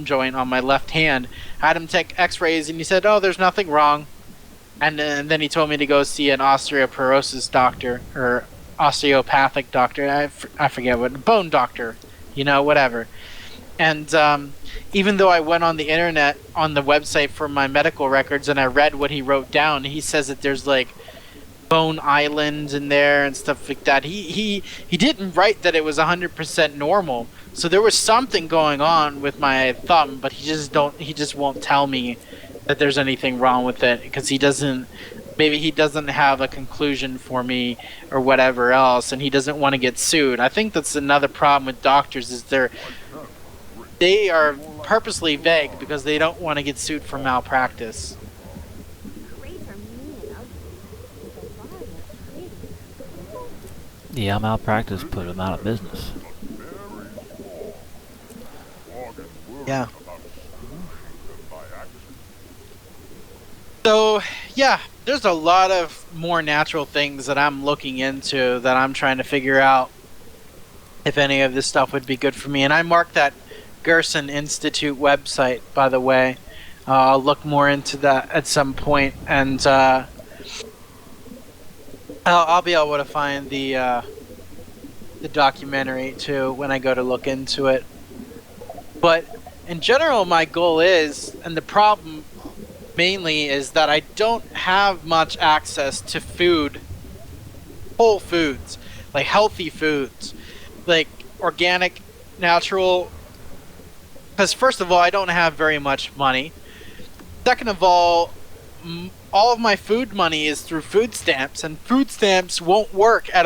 joint on my left hand. I had him take x-rays and he said, "Oh, there's nothing wrong." And then he told me to go see an osteoporosis doctor or osteopathic doctor. I forget what, bone doctor, whatever. And even though I went on the internet, on the website for my medical records, and I read what he wrote down, he says that there's like bone islands in there and stuff like that. He didn't write that it was 100% normal. So there was something going on with my thumb, but he just won't tell me that there's anything wrong with it because he doesn't have a conclusion for me or whatever else, and he doesn't want to get sued. I think that's another problem with doctors is they are purposely vague because they don't want to get sued for malpractice. Crates are mean and ugly. The body of Kratos. Yeah, malpractice put him out of business. Yeah. So, yeah, there's a lot of more natural things that I'm looking into that I'm trying to figure out if any of this stuff would be good for me. And I marked that Gerson Institute website, by the way. I'll look more into that at some point, and I'll be able to find the documentary too when I go to look into it. But in general, my goal is, and the problem mainly is that I don't have much access to food, whole foods, like healthy foods, like organic, natural. Because first of all, I don't have very much money. Second of all of my food money is through food stamps, and food stamps won't work at